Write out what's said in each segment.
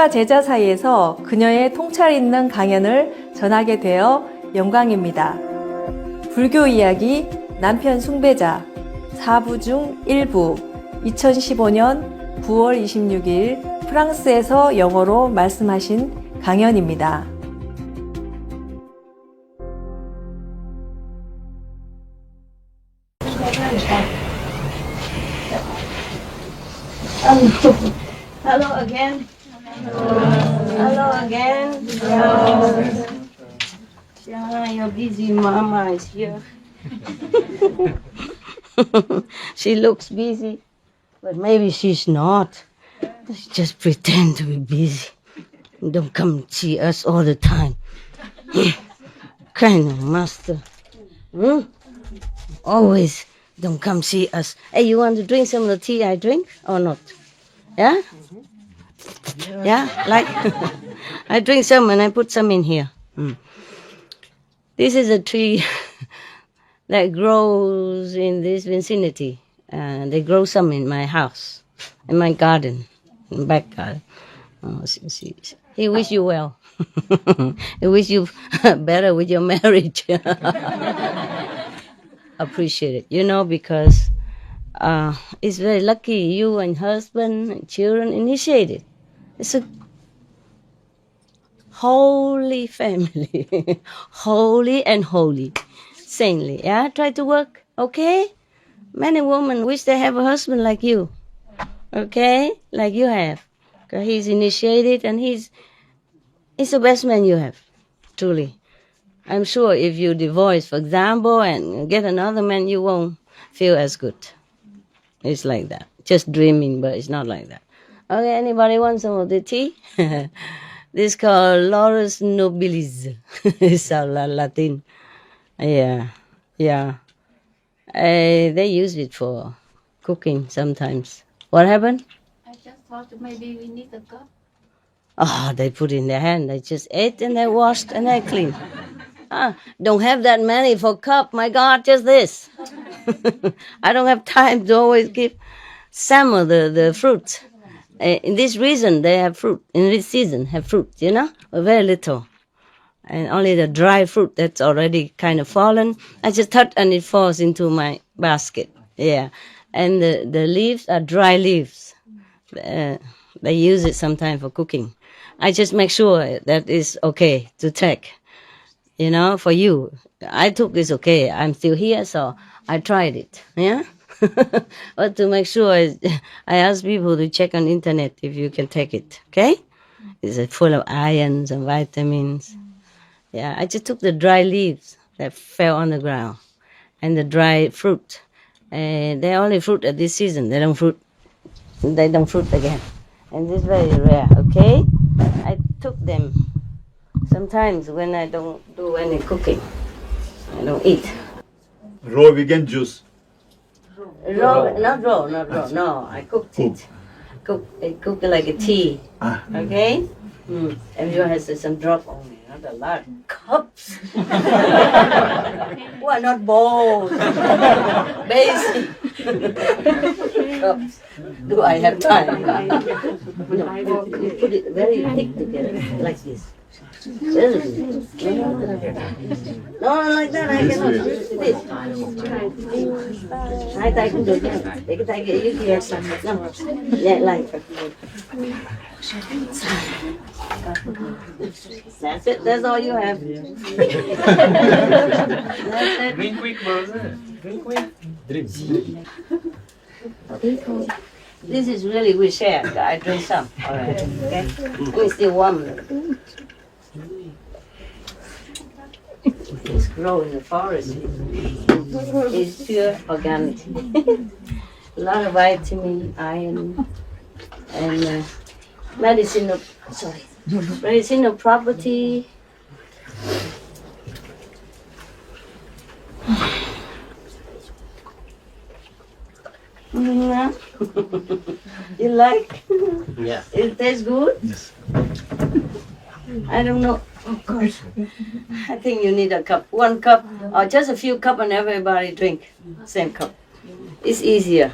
제자 사이에서 그녀의 통찰 있는 강연을 전하게 되어 영광입니다. 불교 이야기 남편 숭배자 4부 중 1부 2015년 9월 26일 프랑스에서 영어로 말씀하신 강연입니다. Hello again. Hello again. Yeah. Yeah, your busy mama is here. She looks busy, but maybe she's not. She just pretend to be busy. Don't come see us all the time. Kind of master. Always don't come see us. Hey, you want to drink some of the tea I drink or not? Yeah? Yeah, like I drink some and I put some in here. This is a tree that grows in this vicinity. They grow some in my house, in my garden, in back garden. Oh, he wish you well. He wish you better with your marriage. Appreciate it, you know, because it's very lucky you and husband and children initiated. It's a holy family, holy and holy, saintly. Yeah, try to work, okay? Many women wish they have a husband like you, okay? Like you have. Because he's initiated and he's the best man you have, truly. I'm sure if you divorce, for example, and get another man, you won't feel as good. It's like that. Just dreaming, but it's not like that. Okay, anybody want some of the tea? This is called Laurus nobilis. It's Latin. Yeah. They use it for cooking sometimes. What happened? I just thought maybe we need a cup. Oh, they put in their hand. They just ate and they washed and they cleaned. Don't have that many for cup. My God, just this. I don't have time to always give some of the fruits. In this reason, they have fruit. In this season, have fruit, you know, but very little. And only the dry fruit that's already kind of fallen, I just touch and it falls into my basket. Yeah. And the leaves are dry leaves. They use it sometimes for cooking. I just make sure that is okay to take. You know, for you. I took this okay. I'm still here, so I tried it. Yeah? But to make sure, I ask people to check on internet if you can take it. Okay? It's full of irons and vitamins. Yeah, I just took the dry leaves that fell on the ground and the dry fruit. They only fruit at this season. They don't fruit again. And this is very rare, okay? I took them sometimes when I don't do any cooking. I don't eat. Raw vegan juice. Not raw. No, I cooked it. I cooked it like a tea. Okay? Everyone has some drop only, not a lot. Cups. Why not bowls? Basic. Cups. Do I have time? No, you put it very thick together, like this. No, like that I cannot. This. Hai tay cũng được nha. Để cái tay kia dưới kia. Nhẹ lại. That's it. That's all you have. That's it. Drink quick, brother. Drink quick. This is really we share. I drink some. All right. Okay. We still warm. It's grown in the forest. It's pure organic. A lot of vitamin, iron, and medicinal property. You like? Yeah. It tastes good? Yes. I don't know. Of course. I think you need a cup. 1 cup or just a few cups and everybody drink. Same cup. It's easier.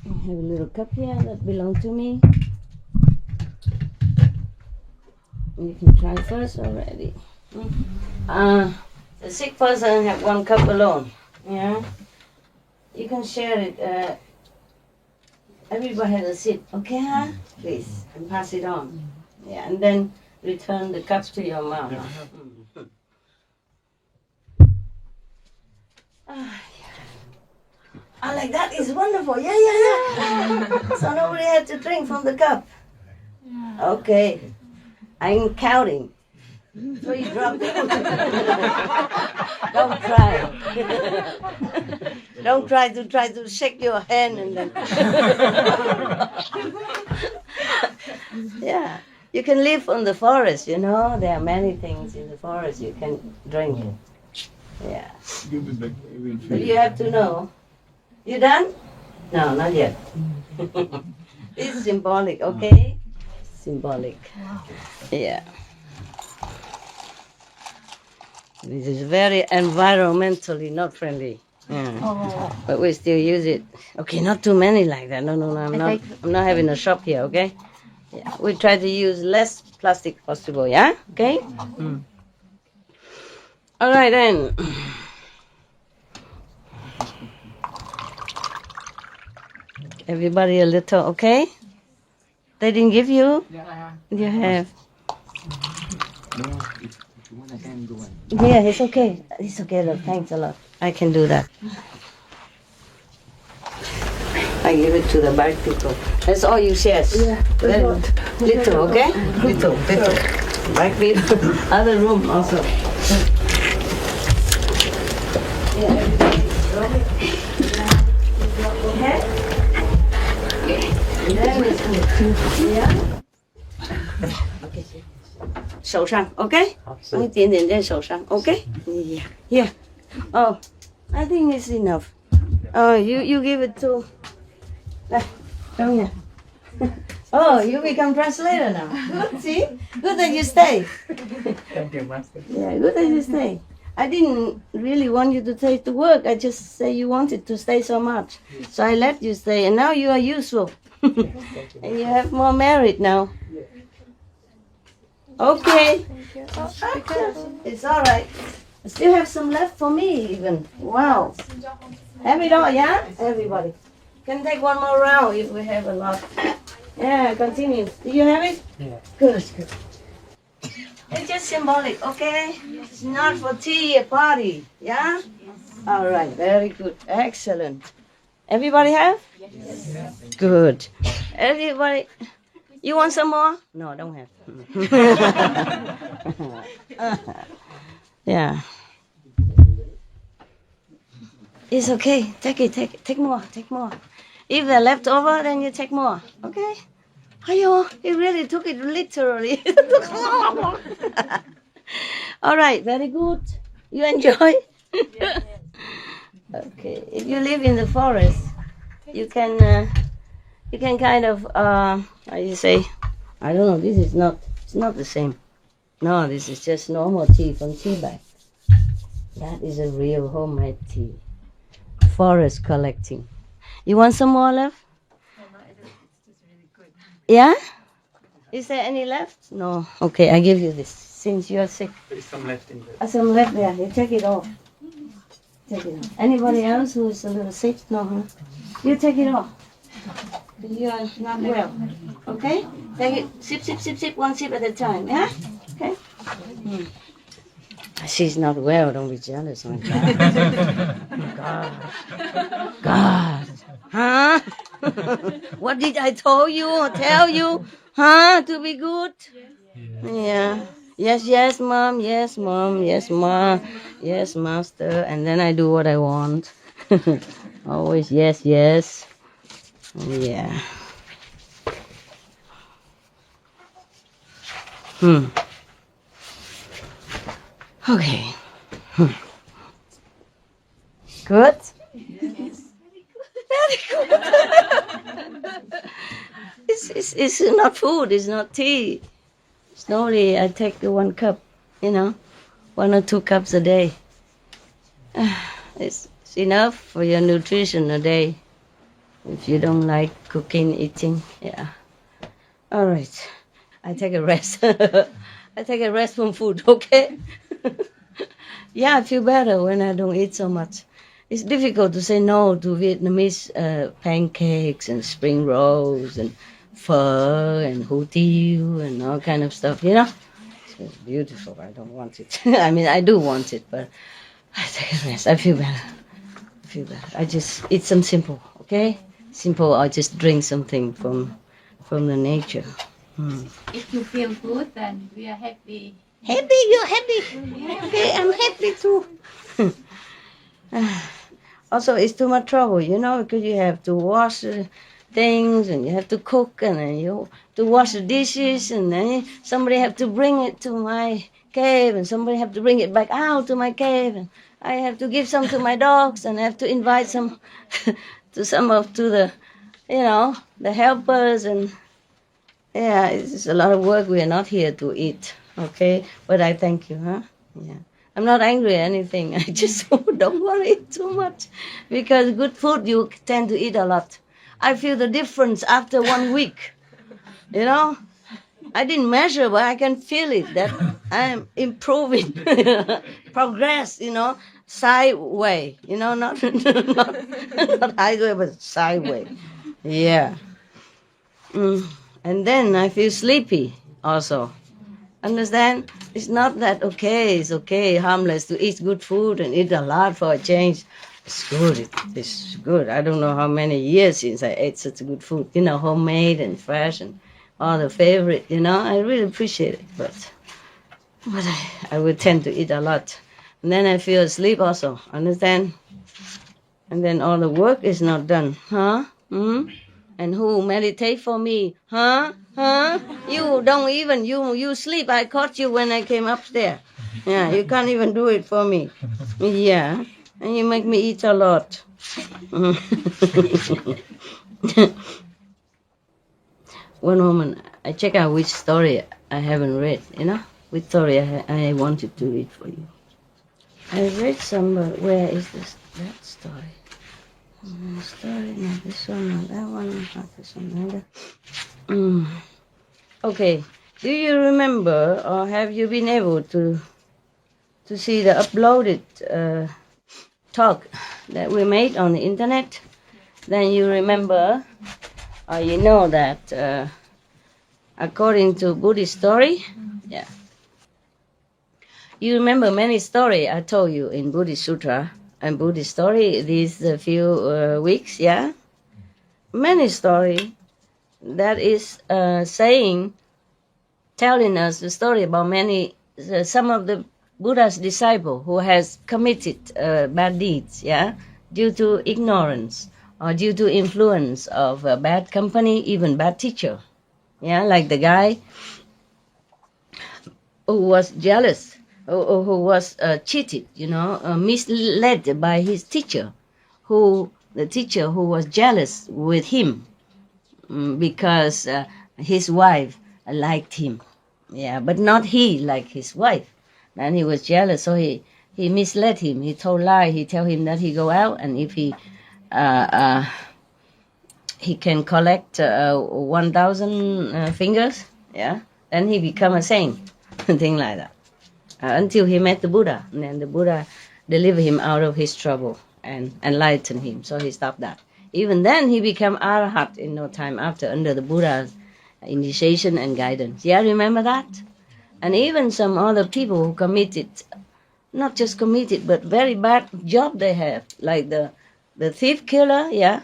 I have a little cup here that belongs to me. You can try first already. The sick person have one cup alone. Yeah. You can share it. Everybody has a sip. Okay, huh? Please, and pass it on. Yeah, and then return the cup to your mouth. I like that. It's wonderful. Yeah. So nobody had to drink from the cup. Okay. I'm counting. So you drop it. Don't try. Don't try to shake your hand and then. Yeah. You can live on the forest, you know. There are many things in the forest you can drink. Yeah. But you have to know. You done? No, not yet. This is symbolic, okay? Symbolic. Yeah. This is very environmentally not friendly. Yeah. But we still use it. Okay, not too many like that. No, I'm not having a shop here, okay? Yeah. We try to use less plastic possible, yeah? Okay? All right then. Everybody a little, okay? They didn't give you? You have. Yeah, it's okay. It's okay, love. Thanks a lot. I can do that. I give it to the black people. That's all you share. Yeah. Little, okay? Little. Black people. Other room also. Yeah, everybody. Okay? And then it's good. Yeah? Okay. 手上 ，OK？ 放一点点在手上 ，OK？ Yeah. Oh, I think it's enough. Oh, you give it to. 来，等一下。Oh, you become translator now. Good, see? Good that you stay. Thank you, Master. Yeah, good that you stay. I didn't really want you to take the work. I just say you wanted to stay so much, so I let you stay, and now you are useful, and you have more merit now. Okay. It's all right. I still have some left for me even. Wow. Have it all, yeah? Everybody. Can take one more round if we have a lot. Yeah, continue. Do you have it? Yeah. Good. It's just symbolic, okay? It's not for tea, a party, yeah? All right, very good. Excellent. Everybody have? Yes. Good. Everybody. You want some more? No, don't have. Yeah. It's okay. Take more. If they're left over, then you take more. Okay? Ayo, he really took it literally. All right, very good. You enjoy? Okay. If you live in the forest, you can kind of how you say, I don't know, it's not the same. No, this is just normal tea from tea bag. That is a real homemade tea. Forest collecting. You want some more left? Yeah? Is there any left? No. Okay, I give you this since you're sick. There's some left in there. Some left there. You take it off. Take it off. Anybody else who is a little sick? No, huh? You take it off. You are not well. Okay? Take it. Sip. One sip at a time. Yeah? Okay? She's not well. Don't be jealous. My God. Huh? What did I tell you? Huh? To be good? Yeah. Yes, mom. Yes, master. And then I do what I want. Always yes. Yeah. Okay. Good? Yes. Very good. It's not food, it's not tea. Slowly I take the 1 cup, 1 or 2 cups a day. It's enough for your nutrition a day. if you don't like cooking, eating, yeah. All right, I take a rest. I take a rest from food, okay? Yeah, I feel better when I don't eat so much. It's difficult to say no to Vietnamese pancakes and spring rolls and pho and hủ tiếu and all kind of stuff, you know? It's beautiful. I don't want it. I mean, I do want it, but I take a rest. I feel better. I feel better. I just eat some simple, okay? Simple, or just drink something from the nature. If you feel good, then we are happy. Happy? You're happy? Okay, I'm happy too. Also, it's too much trouble, you know, because you have to wash things and you have to cook and then you have to wash the dishes and then somebody have to bring it to my cave and somebody have to bring it back out to my cave and I have to give some to my dogs and I have to invite some to the, you know, the helpers and yeah, it's a lot of work. We are not here to eat, okay? But I thank you, huh? Yeah. I'm not angry or anything. I just don't want to eat too much because good food you tend to eat a lot. I feel the difference after 1 week. You know, I didn't measure, but I can feel it that I'm improving, progress. You know, sideway. You know, not not highway, but sideway. Yeah. And then I feel sleepy also. Understand? It's not that it's okay, harmless to eat good food and eat a lot for a change. It's good. It's good. I don't know how many years since I ate such good food. You know, homemade and fresh and all the favorite. You know, I really appreciate it. But I would tend to eat a lot. And then I feel asleep also. Understand? And then all the work is not done. Huh? And who meditate for me? Huh? You don't even, you sleep. I caught you when I came upstairs. Yeah, you can't even do it for me. Yeah, and you make me eat a lot. One moment, I check out which story I haven't read, you know? Which story I wanted to read for you. I read some, but where is that story? Story, not this one, not that one, not this one either. Okay, do you remember or have you been able to see the uploaded talk that we made on the internet? Then you remember or you know that according to Buddhist story, yeah. You remember many story I told you in Buddhist Sutra and Buddhist story these few weeks, yeah? Many story that is telling us the story about some of the Buddha's disciples who has committed bad deeds, yeah? Due to ignorance or due to influence of a bad company, even bad teacher, yeah? Like the guy who was jealous, who was cheated, you know, misled by his teacher, the teacher who was jealous with him because his wife liked him, yeah, but not he like his wife. And he was jealous, so he misled him. He told lie. He tell him that he go out and if he can collect 1,000 fingers, yeah, then he become a saint, thing like that. Until he met the Buddha, and then the Buddha delivered him out of his trouble and enlightened him. So he stopped that. Even then, he became Arahat in no time after, under the Buddha's initiation and guidance. Yeah, remember that? And even some other people who committed, not just committed, but very bad job they have, like the thief killer, yeah,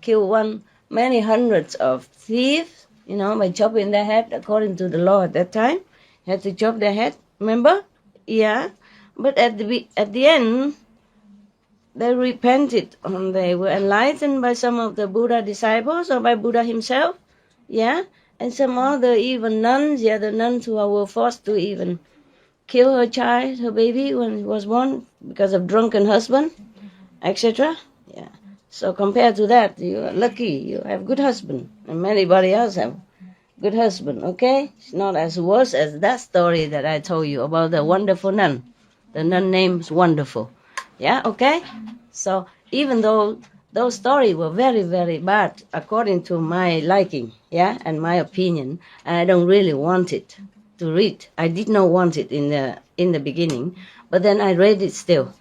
killed many hundreds of thieves, you know, by chopping their head according to the law at that time. Had to chop their head, remember? Yeah, but at the end, they repented and they were enlightened by some of the Buddha disciples or by Buddha himself, yeah, and some other even nuns, yeah, the nuns who were forced to even kill her child, her baby when it was born because of drunken husband, etc. Yeah. So compared to that, you are lucky. You have good husband, and anybody else have good husband. Okay, it's not as worse as that story that I told you about the wonderful nun. The nun name's Wonderful. Yeah. Okay. So even though those stories were very, very bad according to my liking, yeah, and my opinion. And I don't really want it to read. I did not want it in the beginning, but then I read it still,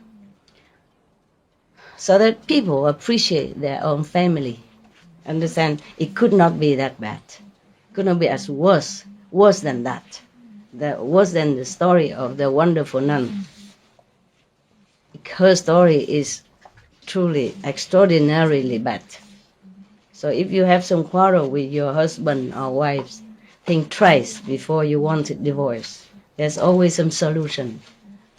so that people appreciate their own family. Understand? It could not be that bad. Could not be as worse than that. Worse than the story of the wonderful nun. Her story is truly extraordinarily bad. So if you have some quarrel with your husband or wives, think twice before you want it divorce. There's always some solution.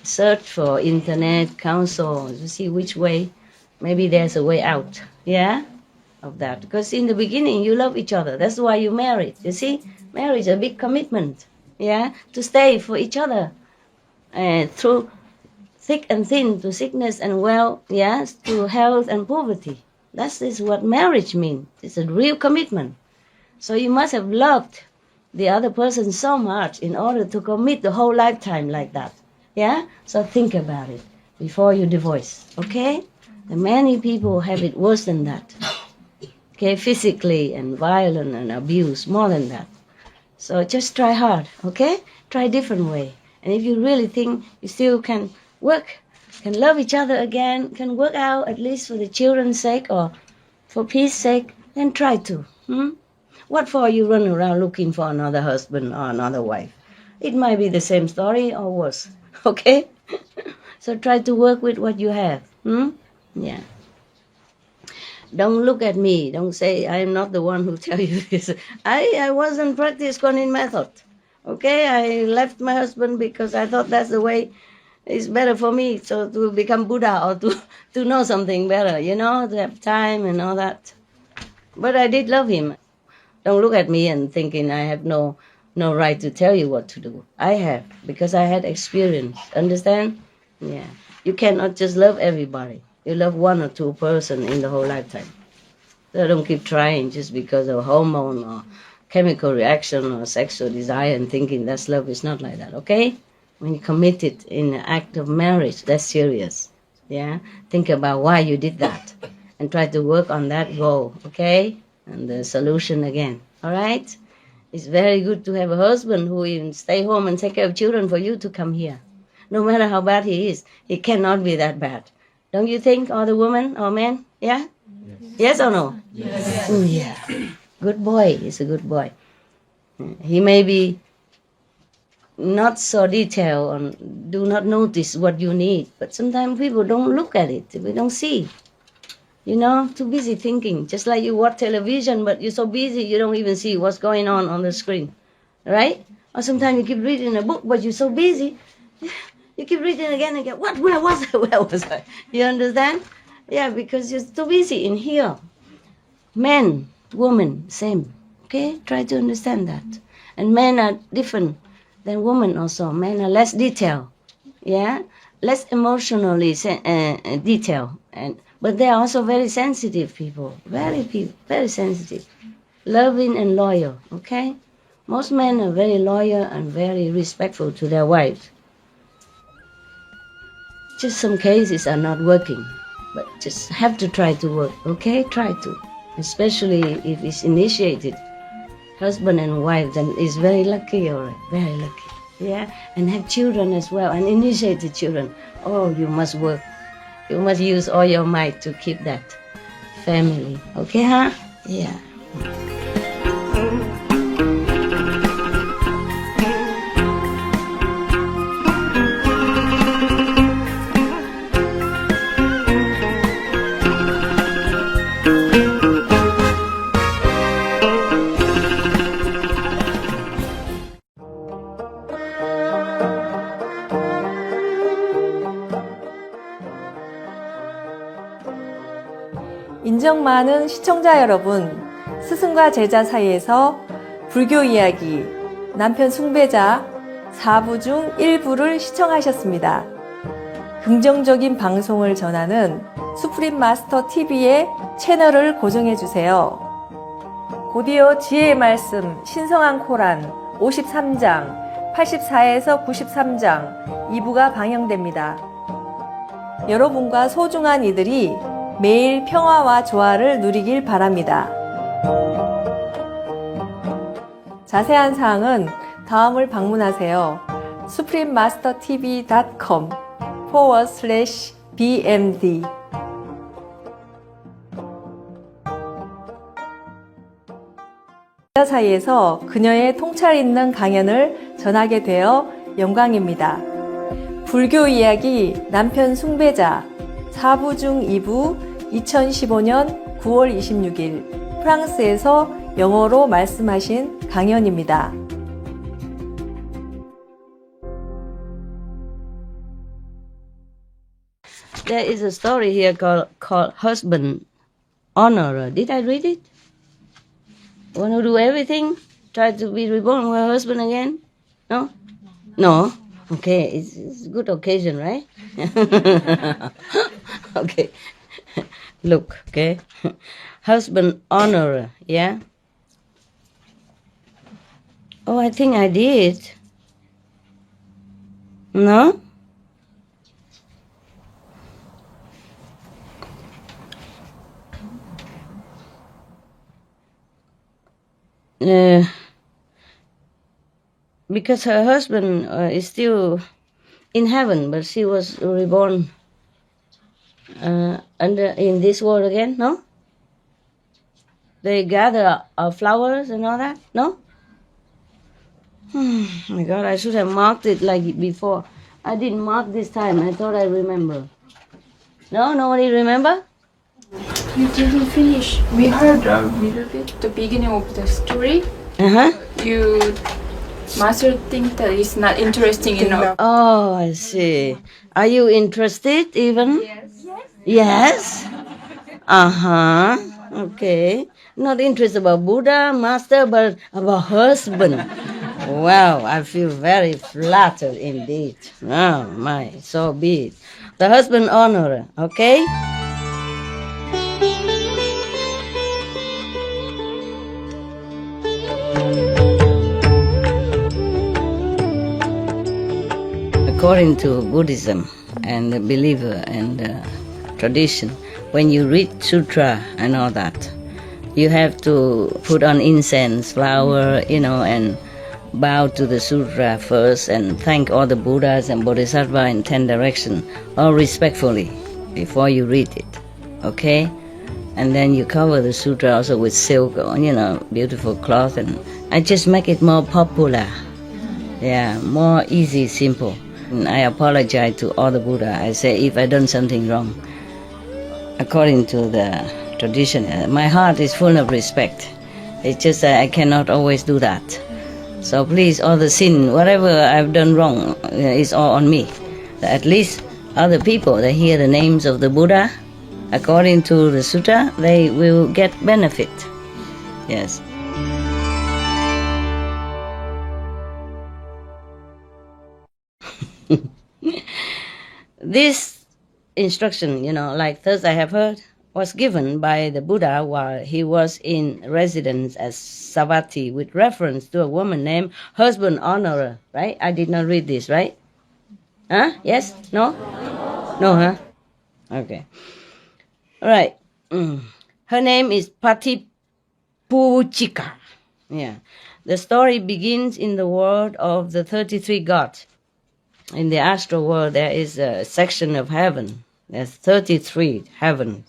Search for internet, counsel, to see which way. Maybe there's a way out, yeah, of that. Because in the beginning, you love each other. That's why you married. You see, marriage is a big commitment, yeah, to stay for each other. Through thick and thin, to sickness and well, yes, to health and poverty. That is what marriage means. It's a real commitment. So you must have loved the other person so much in order to commit the whole lifetime like that. Yeah? So think about it before you divorce, okay? And many people have it worse than that. Okay, physically and violent and abuse, more than that. So just try hard, okay? Try a different way. And if you really think you still can work, can love each other again, can work out at least for the children's sake or for peace sake, then try to. What for you run around looking for another husband or another wife? It might be the same story or worse, okay? So try to work with what you have. Yeah. Don't look at me. Don't say, I am not the one who tell you this. I wasn't practice Kuan method. Okay, I left my husband because I thought that's the way it's better for me, so to become Buddha or to know something better, you know, to have time and all that. But I did love him. Don't look at me and thinking I have no right to tell you what to do. I have, because I had experience. Understand? Yeah. You cannot just love everybody. You love one or two person in the whole lifetime. So don't keep trying just because of hormone or chemical reaction or sexual desire and thinking that's love. Is not like that, okay? When you commit it in an act of marriage, that's serious. Yeah? Think about why you did that and try to work on that goal, okay? And the solution again, all right? It's very good to have a husband who even stay home and take care of children for you to come here. No matter how bad he is, he cannot be that bad. Don't you think, or the woman or man? Yeah? Yes or no? Yes. Oh, yeah. Good boy. He's a good boy. He may be not so detailed and do not notice what you need, but sometimes people don't look at it. We don't see. You know, too busy thinking. Just like you watch television, but you're so busy you don't even see what's going on the screen. Right? Or sometimes you keep reading a book, but you're so busy. You keep reading again and again. What? Where was I? Where was I? You understand? Yeah, because you're too busy in here. Men, women, same. Okay? Try to understand that. And men are different than women also. Men are less detailed. Yeah? Less emotionally detailed. But they are also very sensitive people. Very sensitive. Loving and loyal. Okay? Most men are very loyal and very respectful to their wives. Just some cases are not working, but just have to try to work, okay? Try to, especially if it's initiated, husband and wife, then it's very lucky, alright, very lucky, yeah? And have children as well, and initiated children. Oh, you must work. You must use all your might to keep that family, okay, huh? Yeah. 인정 많은 시청자 여러분, 스승과 제자 사이에서 불교 이야기, 남편 숭배자 4부 중 1부를 시청하셨습니다. 긍정적인 방송을 전하는 수프림 마스터 TV의 채널을 고정해주세요. 곧이어 지혜의 말씀 신성한 코란 53장, 84에서 93장 2부가 방영됩니다. 여러분과 소중한 이들이 매일 평화와 조화를 누리길 바랍니다. 자세한 사항은 다음을 방문하세요. suprememastertv.com/bmd 사이에서 그녀의 통찰 있는 강연을 전하게 되어 영광입니다. 불교 이야기 남편 숭배자 4부 중 2부 2015년 9월 26일 프랑스에서 영어로 말씀하신 강연입니다. There is a story here called Husband Honor. Did I read it? Want to do everything? Try to be reborn with a husband again? No? No? Okay, it's a good occasion, right? Okay. Look, okay? Husband honor, yeah? Oh, I think I did. No? Because her husband is still in heaven, but she was reborn in this world again, no? They gather flowers and all that, no? Oh my God, I should have marked it like before. I didn't mark this time. I thought I remember. No, nobody remember? You didn't finish. We heard a little bit the beginning of the story. Uh-huh. You master think that it's not interesting enough. Oh, I see. Are you interested even? Yes. Yes? Uh-huh. Okay. Not interested about Buddha, master, but about husband. Wow, I feel very flattered indeed. Oh my, so be it. The husband honor, okay? According to Buddhism and the believer and tradition, when you read sutra and all that, you have to put on incense, flower, and bow to the sutra first and thank all the Buddhas and Bodhisattva in 10 directions, all respectfully, before you read it, okay? And then you cover the sutra also with silk, beautiful cloth, and I just make it more popular. Yeah, more easy, simple. And I apologize to all the Buddha. I say if I done something wrong, according to the tradition, my heart is full of respect. It's just that I cannot always do that. So please, all the sin, whatever I've done wrong, is all on me. At least other people that hear the names of the Buddha, according to the sutra, they will get benefit. Yes. This instruction, like thus I have heard, was given by the Buddha while he was in residence as Savatthi with reference to a woman named Husband Honorer, right? I did not read this, right? Huh? Yes? No? No, huh? Okay. All right. Her name is Patipuchika. Yeah. The story begins in the world of the 33 gods. In the astral world, there is a section of heaven. There's 33 heavens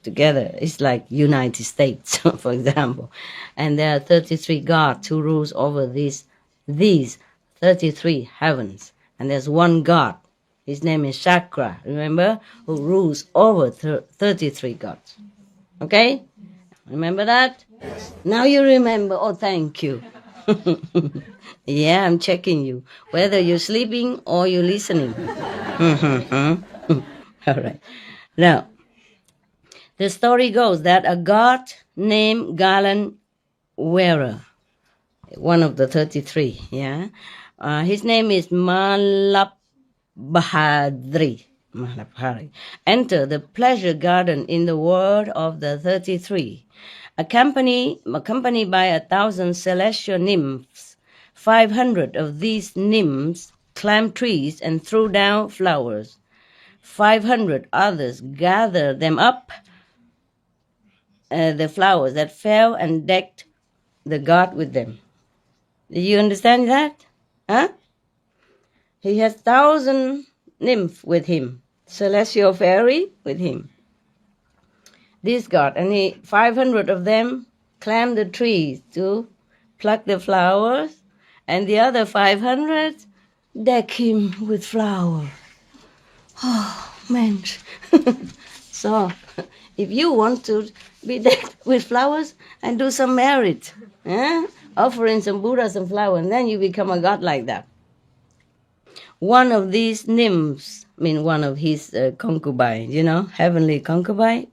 together. It's like United States, for example. And there are 33 gods who rules over these 33 heavens. And there's one God. His name is Chakra, remember? Who rules over 33 gods. Okay? Remember that? Yes. Now you remember. Oh, thank you. Yeah, I'm checking you, whether you're sleeping or you're listening. All right. Now, the story goes that a god named Galan Wearer, one of the 33, his name is Malabhadri, entered the pleasure garden in the world of the 33, accompanied by 1,000 celestial nymphs. 500 of these nymphs climbed trees and threw down flowers. 500 others gathered them up the flowers that fell and decked the god with them. Do you understand that? Huh? He has 1,000 nymph with him, celestial fairy with him. This god, and 500 of them climbed the trees to pluck the flowers, and the other 500 deck him with flowers. Oh, man. So, if you want to be decked with flowers, and do some merit, offering some Buddha some flowers, and then you become a god like that. One of these nymphs, one of his concubines, heavenly concubine,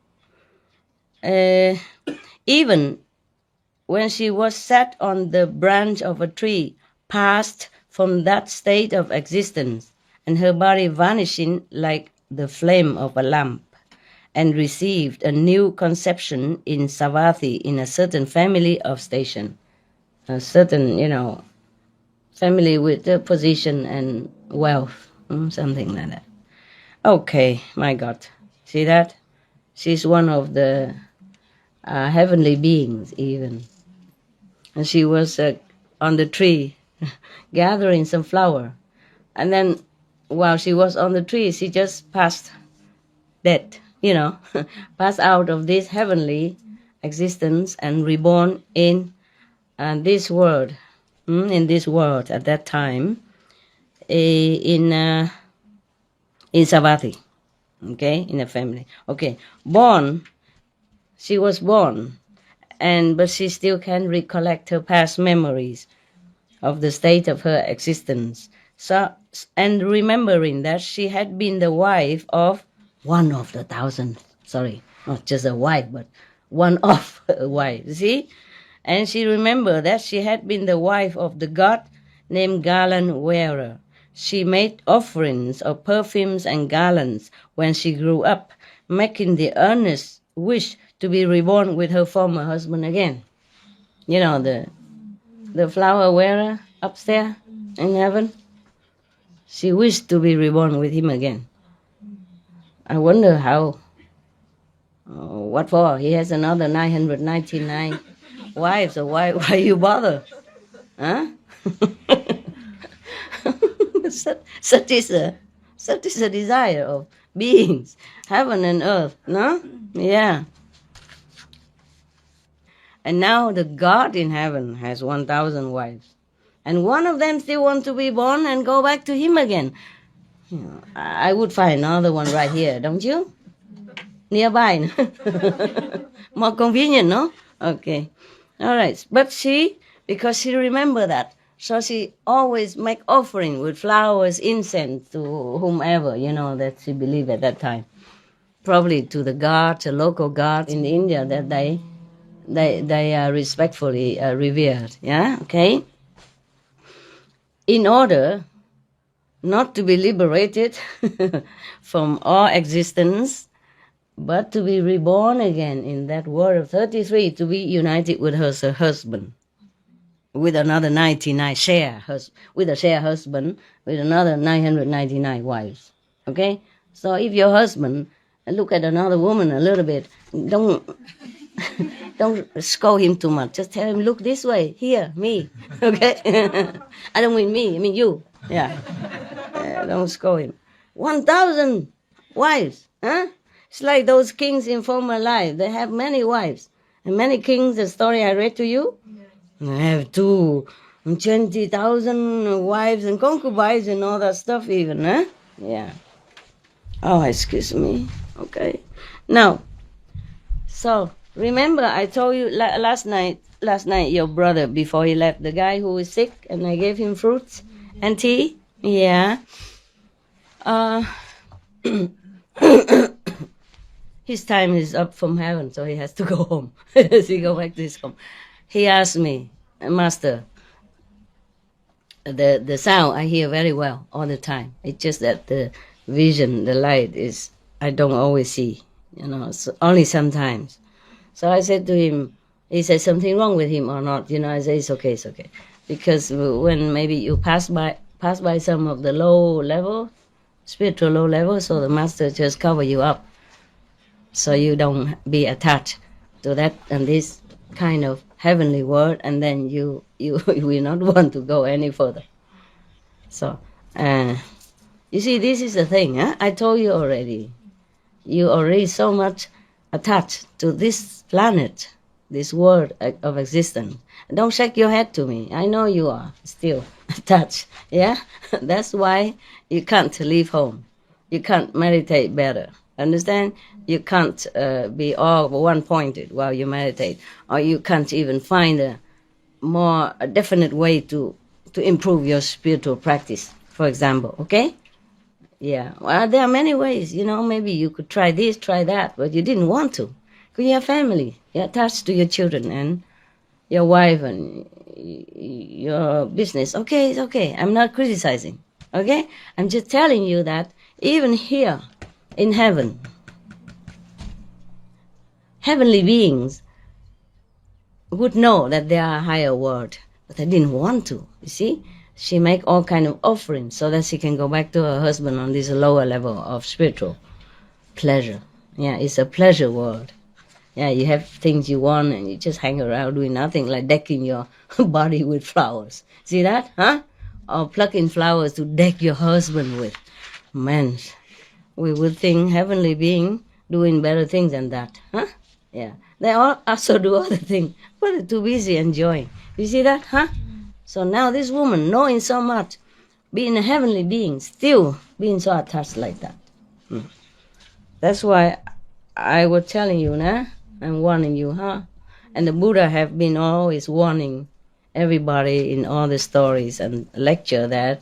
even when she was sat on the branch of a tree, passed from that state of existence, and her body vanishing like the flame of a lamp, and received a new conception in Savatthi, in a certain family of station, a certain, family with a position and wealth, something like that. Okay, my God, see that? She's one of the heavenly beings even. And she was on the tree gathering some flower. And then while she was on the tree, she just passed dead, passed out of this heavenly existence and reborn in this world, at that time, in Savatthi, okay, in a family. Okay, she was born, but she still can recollect her past memories of the state of her existence. So, and remembering that she had been the wife of one of the 1,000, sorry, not just a wife, but one of a wife, see? And she remembered that she had been the wife of the god named Garland Wearer. She made offerings of perfumes and garlands when she grew up, making the earnest wish to be reborn with her former husband again. The flower wearer upstairs in heaven. She wished to be reborn with him again. I wonder how. What for? He has another 999 wives, so why you bother? Huh? Such is a desire of beings, heaven and earth, no? Yeah. And now the God in heaven has 1,000 wives. And one of them still wants to be born and go back to him again. I would find another one right here, don't you? Nearby. More convenient, no? Okay. All right. But because she remembered that, so she always make offering with flowers, incense to whomever, that she believed at that time. Probably to the gods, the local gods in India that they are respectfully revered. Yeah, okay? In order not to be liberated from all existence, but to be reborn again in that world of 33, to be united with her husband, with another 99 with a share husband, with another 999 wives. Okay? So if your husband look at another woman a little bit, don't scold him too much. Just tell him, look this way, here, me. Okay? I don't mean me, I mean you. Yeah. Don't scold him. 1,000 wives. Huh? It's like those kings in former life. They have many wives. And many kings, the story I read to you, they have 20,000 wives and concubines and all that stuff even. Huh? Yeah. Oh, excuse me. Okay. Now, so remember I told you last night your brother, before he left, the guy who was sick, and I gave him fruits and tea? Yeah. His time is up from heaven, so he has to go home. He go back to his home. He asked me, Master, the sound I hear very well all the time. It's just that the vision, the light is, I don't always see, so only sometimes. So I said to him, he said something wrong with him or not? I say it's okay. Because when maybe you pass by some of the low level, spiritual low level, so the master just cover you up, so you don't be attached to that and this kind of heavenly world, and then you will not want to go any further. So, you see, this is the thing. I told you already. You already so much attached to this planet, this world of existence. Don't shake your head to me. I know you are still attached. Yeah, that's why you can't leave home. You can't meditate better. Understand? You can't be all one-pointed while you meditate, or you can't even find a more definite way to improve your spiritual practice, for example. Okay? Yeah. Well, there are many ways. Maybe you could try this, try that, but you didn't want to. Because you have family. You're attached to your children and your wife and your business. Okay, it's okay. I'm not criticizing. Okay? I'm just telling you that even here in heaven, heavenly beings would know that there are a higher world, but they didn't want to. You see? She make all kind of offerings so that she can go back to her husband on this lower level of spiritual pleasure. Yeah, it's a pleasure world. Yeah, you have things you want and you just hang around doing nothing, like decking your body with flowers. See that? Huh? Or plucking flowers to deck your husband with. Man, we would think heavenly being doing better things than that. Huh? Yeah. They all also do other things, but they're too busy enjoying. You see that? Huh? So now this woman, knowing so much, being a heavenly being, still being so attached like that. That's why I was telling you, I'm warning you, huh? And the Buddha have been always warning everybody in all the stories and lecture that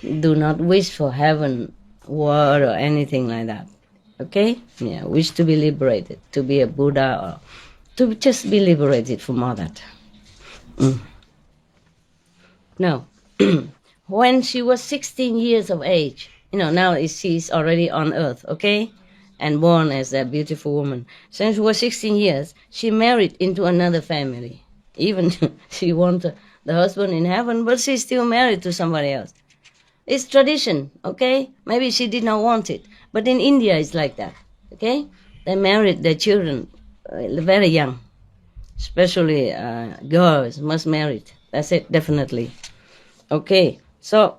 do not wish for heaven, world, or anything like that. Okay? Yeah, wish to be liberated, to be a Buddha, or to just be liberated from all that. No. When she was 16 years of age, now she's already on earth, okay? And born as a beautiful woman. Since she was 16 years, she married into another family. Even she wanted the husband in heaven, but she's still married to somebody else. It's tradition, okay? Maybe she did not want it. But in India, it's like that, okay? They married their children very young. Especially girls must marry. That's it, definitely. Okay, so,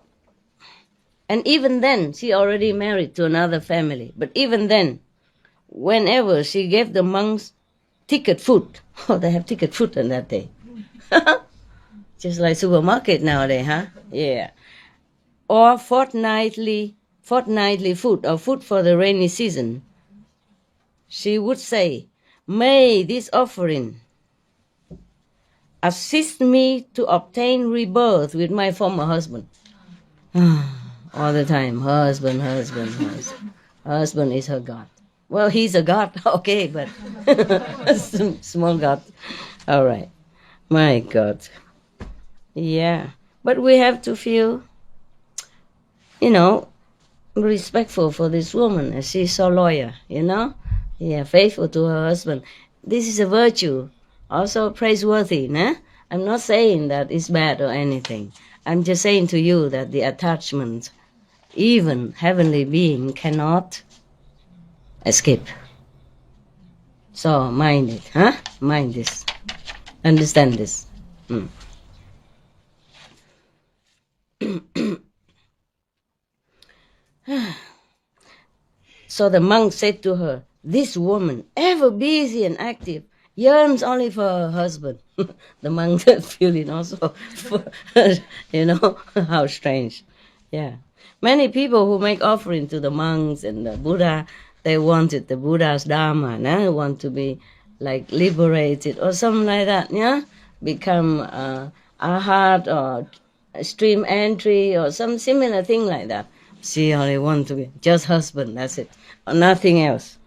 and even then, she already married to another family. But even then, whenever she gave the monks ticket food, they have ticket food on that day. Just like supermarket nowadays, huh? Yeah. Or fortnightly food, or food for the rainy season. She would say, "May this offering assist me to obtain rebirth with my former husband." All the time, husband. Husband is her God. Well, he's a God, okay, but small God. All right. My God. Yeah. But we have to feel, respectful for this woman, as she's so loyal, Yeah, faithful to her husband. This is a virtue, also praiseworthy, I'm not saying that it's bad or anything. I'm just saying to you that the attachment, even heavenly being cannot escape. So mind it, Mind this. Understand this. So the monk said to her, "This woman, ever busy and active, yearns only for her husband." The monk feeling also, how strange. Yeah. Many people who make offering to the monks and the Buddha, they wanted the Buddha's Dharma, want to be like liberated or something like that, become arhat or stream entry or some similar thing like that. She only want to be just husband, that's it, or nothing else.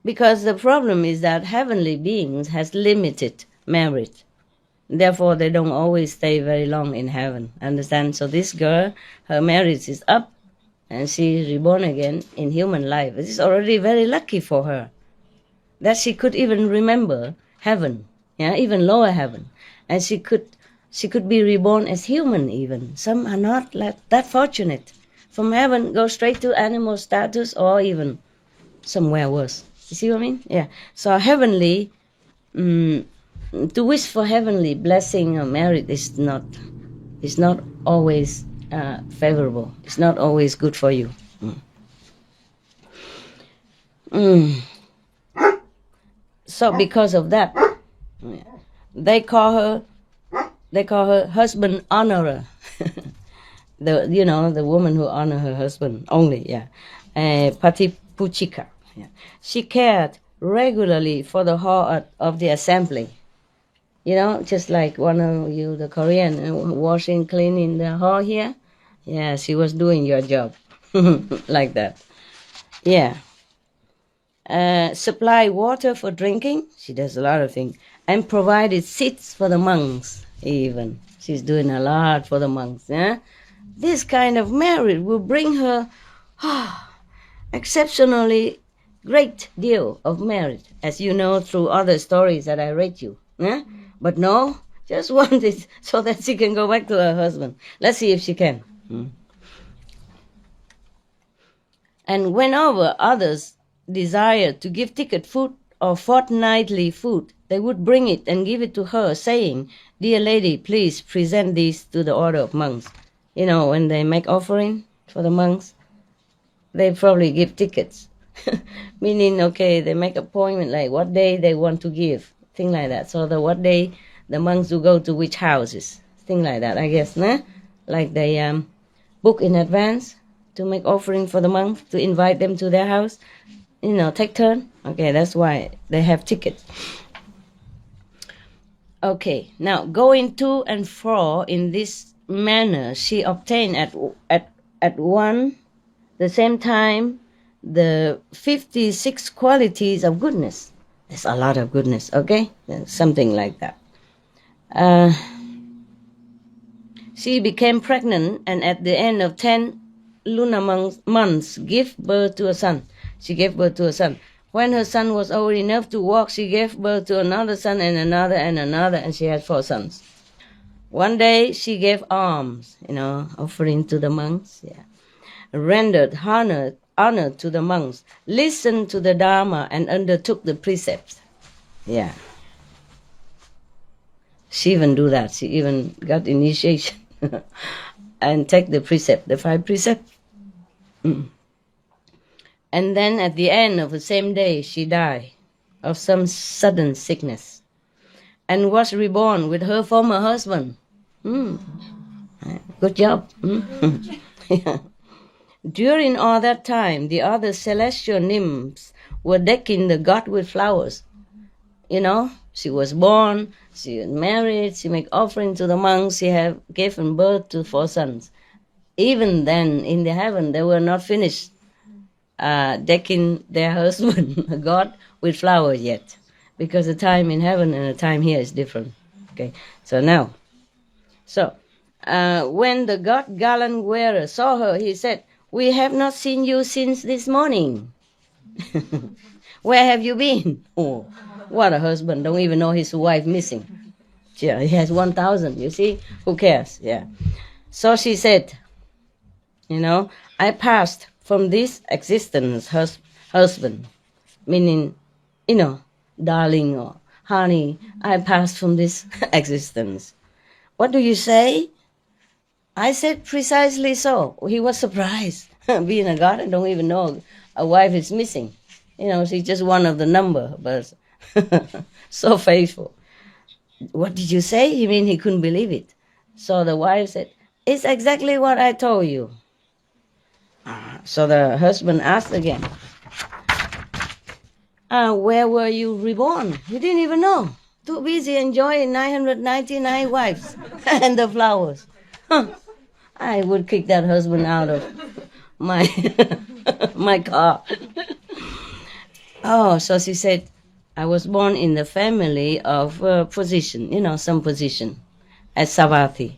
Because the problem is that heavenly beings has limited merit. Therefore, they don't always stay very long in heaven. Understand? So this girl, her merit is up, and she is reborn again in human life. It is already very lucky for her that she could even remember heaven, even lower heaven, and she could be reborn as human even. Some are not like that fortunate. From heaven, go straight to animal status or even somewhere worse. You see what I mean? Yeah. So heavenly, to wish for heavenly blessing or merit is not always favorable. It's not always good for you. So because of that, they call her husband honorer. the woman who honor her husband only. Yeah, Patipuchika. Yeah. She cared regularly for the hall of the assembly. Just like one of you, the Korean, washing, cleaning the hall here. Yeah, she was doing your job. Like that. Yeah. Supply water for drinking. She does a lot of things. And provided seats for the monks, even. She's doing a lot for the monks. Yeah? This kind of merit will bring her exceptionally great deal of merit, as you know through other stories that I read you. Yeah? But no, just want it so that she can go back to her husband. Let's see if she can. And whenever others desired to give ticket food or fortnightly food, they would bring it and give it to her, saying, "Dear lady, please present these to the order of monks." When they make offering for the monks, they probably give tickets. Meaning, okay, they make appointment, like what day they want to give, thing like that. So what day the monks will go to which houses, thing like that, I guess, nah? Like they book in advance to make offering for the monks, to invite them to their house, take turn. Okay, that's why they have tickets. Okay, now going to and fro in this manner, she obtained at one the same time the 56 qualities of goodness. There's a lot of goodness, okay? Something like that. She became pregnant, and at the end of 10 lunar months, gave birth to a son. She gave birth to a son. When her son was old enough to walk, she gave birth to another son and another and another, and she had 4 sons. One day she gave alms, offering to the monks, yeah. Rendered honor to the monks, listened to the Dharma, and undertook the precepts. Yeah. She even do that. She even got initiation and take the precept, the 5 precepts. And then at the end of the same day, she died of some sudden sickness and was reborn with her former husband. Good job. Yeah. During all that time, the other celestial nymphs were decking the god with flowers. She was born, she was married, she made offering to the monks, she had given birth to 4 sons. Even then, in the heaven, they were not finished decking their husband, God, with flowers yet. Because the time in heaven and the time here is different. Okay, so now. When the god gallant wearer saw her, he said, "We have not seen you since this morning." Where have you been? Oh, what a husband. Don't even know his wife missing. Yeah, he has 1,000, you see? Who cares? Yeah. So she said, I passed from this existence, husband, meaning, darling or honey, I passed from this existence. What do you say? I said precisely so. He was surprised. Being a god, I don't even know a wife is missing. She's just one of the number, but so faithful. What did you say? He mean he couldn't believe it. So the wife said, "It's exactly what I told you." So the husband asked again, where were you reborn? He didn't even know. Too busy enjoying 999 wives and the flowers. I would kick that husband out of my my car. So she said, I was born in the family of position, some position, at Savatthi.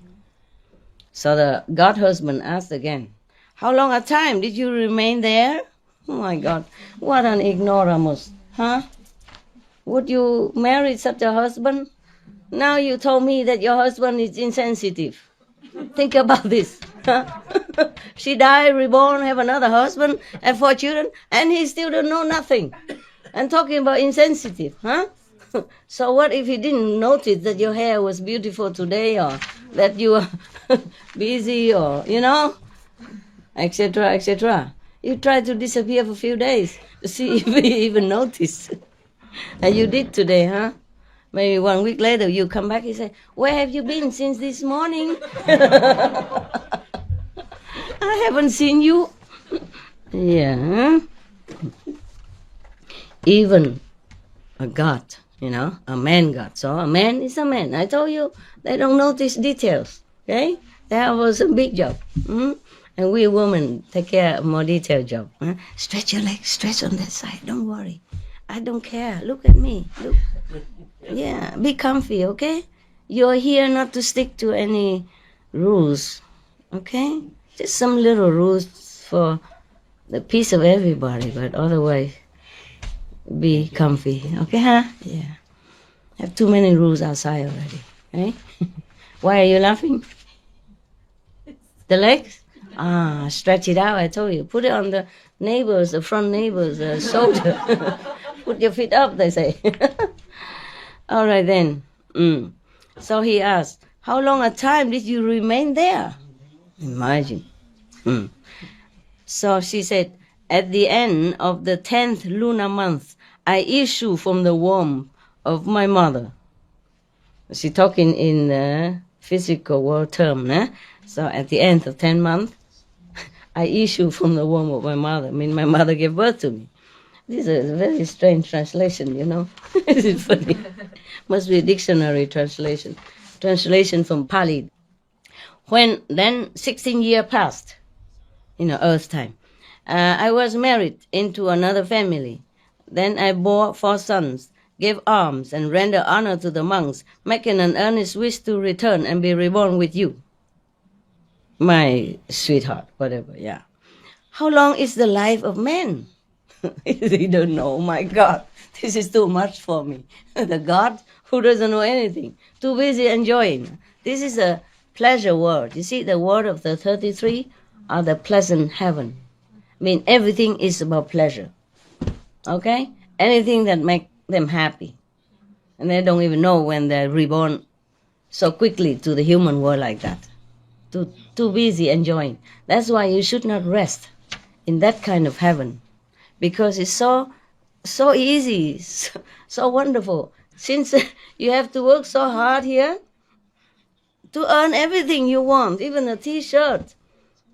So the god husband asked again, how long a time did you remain there? Oh my God, what an ignoramus, huh? Would you marry such a husband? Now you told me that your husband is insensitive. Think about this. Huh? She died, reborn, have another husband, have 4 children, and he still don't know nothing. And talking about insensitive, huh? So what if he didn't notice that your hair was beautiful today, or that you were busy, or, etc., etc. You try to disappear for a few days to see if he even noticed. And you did today, huh? Maybe 1 week later you come back and say, where have you been since this morning? I haven't seen you. Yeah. Even a God, a man God. So a man is a man. I told you, they don't notice details, okay? That was a big job. And we women take care of more detailed job. Stretch your legs, stretch on that side. Don't worry. I don't care. Look at me. Look. Yeah, be comfy, okay? You're here not to stick to any rules, okay? Just some little rules for the peace of everybody, but otherwise, be comfy, okay, huh? Yeah. Have too many rules outside already, okay? Why are you laughing? The legs? Stretch it out, I told you. Put it on the front neighbor's shoulder. Put your feet up, they say. All right then. So he asked, how long a time did you remain there? Imagine. So she said, at the end of the 10th lunar month, I issue from the womb of my mother. She talking in the physical world term. So at the end of 10 months, I issue from the womb of my mother. I mean, my mother gave birth to me. This is a very strange translation, This is funny. Must be a dictionary translation. Translation from Pali. When then 16 years passed, Earth time, I was married into another family. Then I bore 4 sons, gave alms, and rendered honor to the monks, making an earnest wish to return and be reborn with you. My sweetheart, whatever, yeah. How long is the life of man? He don't know. Oh my God, this is too much for me. The God who doesn't know anything, too busy enjoying. This is a pleasure world. You see, the world of the 33 are the pleasant heaven. I mean, everything is about pleasure. Okay? Anything that make them happy. And they don't even know when they're reborn so quickly to the human world like that. Too busy enjoying. That's why you should not rest in that kind of heaven. Because it's so easy, so wonderful. Since you have to work so hard here to earn everything you want, even a T-shirt,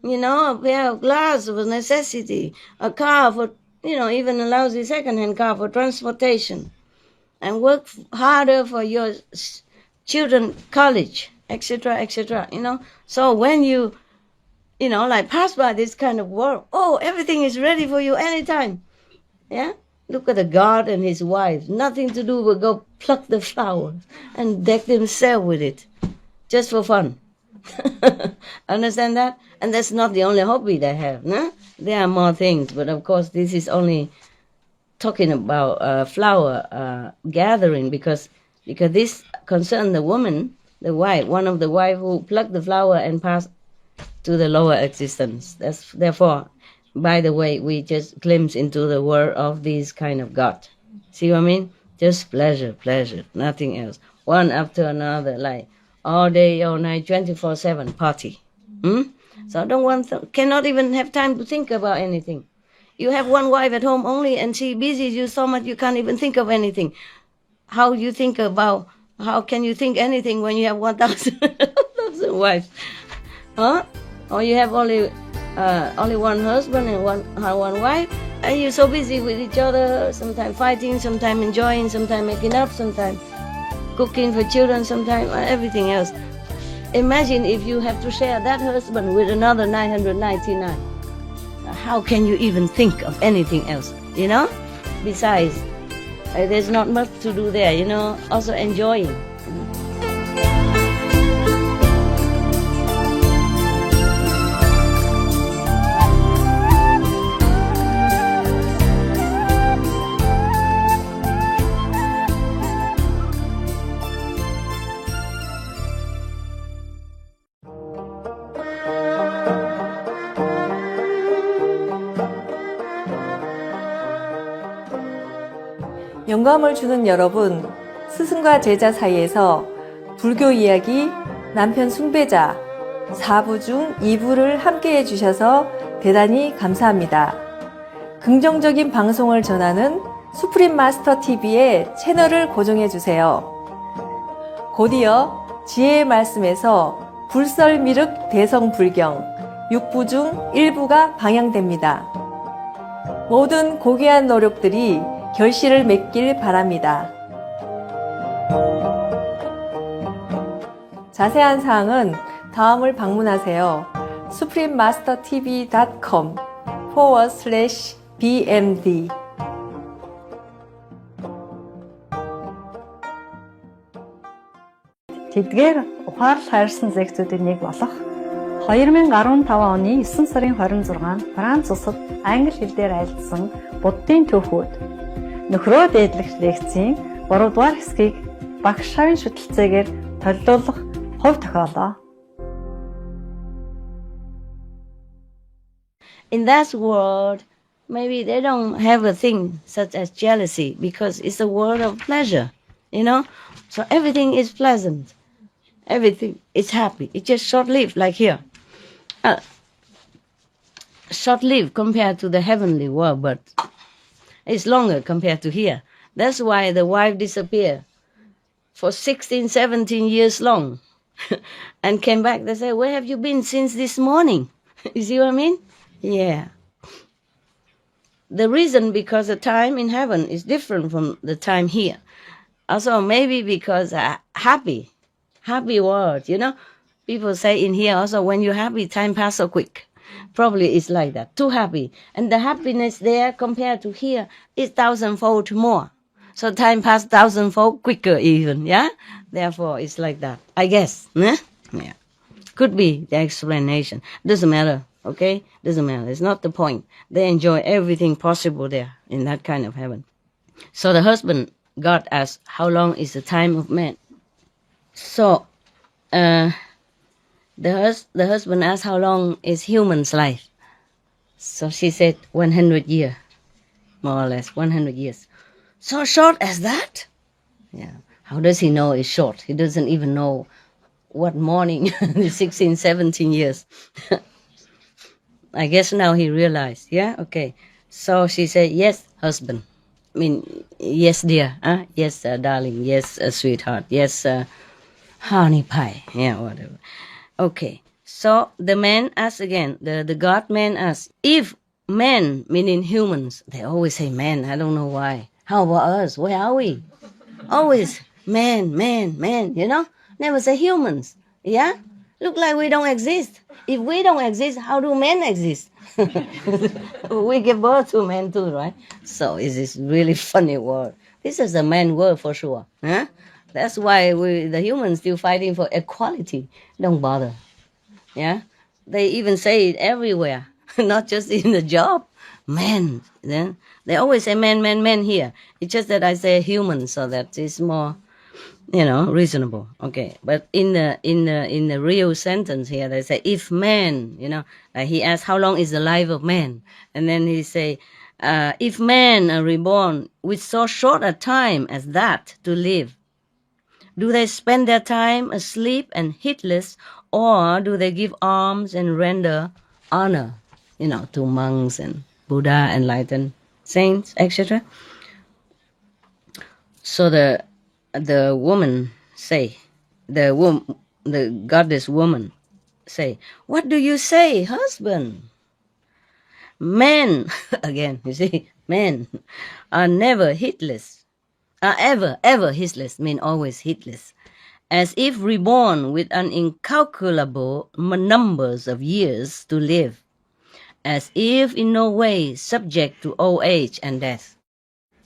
a pair of glasses for necessity, a car for, even a lousy second-hand car for transportation, and work harder for your children college, etc., etc., So when you pass by this kind of world, everything is ready for you anytime. Yeah? Look at the God and his wife. Nothing to do but go pluck the flowers and deck themselves with it. Just for fun. Understand that? And that's not the only hobby they have. No? There are more things, but of course this is only talking about flower gathering because this concerns the woman, the wife, one of the wife who plucked the flower and passed to the lower existence. Therefore, by the way, we just glimpse into the world of this kind of God. See what I mean? Just pleasure, nothing else. One after another, like all day, all night, 24/7 party. So cannot even have time to think about anything. You have one wife at home only, and she busies you so much you can't even think of anything. How can you think anything when you have 1,000 wives? Huh? Or you have only one husband and one wife, and you're so busy with each other, sometimes fighting, sometimes enjoying, sometimes making up, sometimes cooking for children, sometimes everything else. Imagine if you have to share that husband with another 999. How can you even think of anything else, Besides, there's not much to do there, also enjoying. 영감을 주는 여러분, 스승과 제자 사이에서 불교 이야기, 남편 숭배자, 4부 중 2부를 함께 해주셔서 대단히 감사합니다. 긍정적인 방송을 전하는 수프림 마스터 TV의 채널을 고정해주세요. 곧이어 지혜의 말씀에서 불설미륵 대성불경 6부 중 1부가 방영됩니다. 모든 고귀한 노력들이 결실을 맺길 바랍니다. 자세한 사항은 다음을 방문하세요. suprememastertv.com/bmd Тэдгээр ухаарл хайрсан зэгцүүдийн нэг болох 2015 оны 9 сарын 26-нд Франц улсад англи хэл дээр айлдсан Буддын түүхүүд нөхрөө дээдлэх лекцийн 3 дугаар хэсгийг багш шавын шүтэлцээгээр төлөвлөх хувь тохиолоо. In that world, maybe they don't have a thing such as jealousy because it's a world of pleasure, you know? So everything is pleasant. Everything is happy. It's just short-lived, like here. Short-lived compared to the heavenly world, but it's longer compared to here. That's why the wife disappeared for 16, 17 years long and came back. They say, where have you been since this morning? You see what I mean? Yeah. The reason because the time in heaven is different from the time here. Also, maybe because happy world, you know. People say in here also, when you're happy, time passes so quick. Probably it's like that, too happy. And the happiness there compared to here is 1,000-fold more. So time passes 1,000-fold quicker even, yeah? Therefore, it's like that, I guess. Yeah. Could be the explanation. Doesn't matter, okay? Doesn't matter. It's not the point. They enjoy everything possible there in that kind of heaven. So the husband, God asked, how long is the time of man? So the husband asked, how long is human's life? So she said, 100 years, more or less, 100 years. So short as that? Yeah. How does he know it's short? He doesn't even know what morning, 16, 17 years. I guess now he realized, yeah? Okay. So she said, yes, husband. I mean, yes, dear. Yes, darling. Yes, sweetheart. Yes, honey pie. Yeah, whatever. Okay. So the man asks again, the God man asks, if men, meaning humans, they always say man, I don't know why. How about us? Where are we? Always man, you know? Never say humans. Yeah? Look like we don't exist. If we don't exist, how do men exist? We give birth to men too, right? So it's this really funny word. This is a man word for sure. Huh? That's why the humans still fighting for equality. Don't bother. Yeah? They even say it everywhere, not just in the job. Man. Then they always say man here. It's just that I say human so that it's more, reasonable. Okay. But in the real sentence here, they say, if man, he asks, how long is the life of man? And then he say, if men are reborn with so short a time as that to live, do they spend their time asleep and heedless, or do they give alms and render honor, to monks and Buddha, enlightened saints, etc.? So the woman say, the goddess woman say, what do you say, husband? Men, again, you see, men are never heedless, are ever heedless, mean always heedless, as if reborn with an incalculable numbers of years to live, as if in no way subject to old age and death.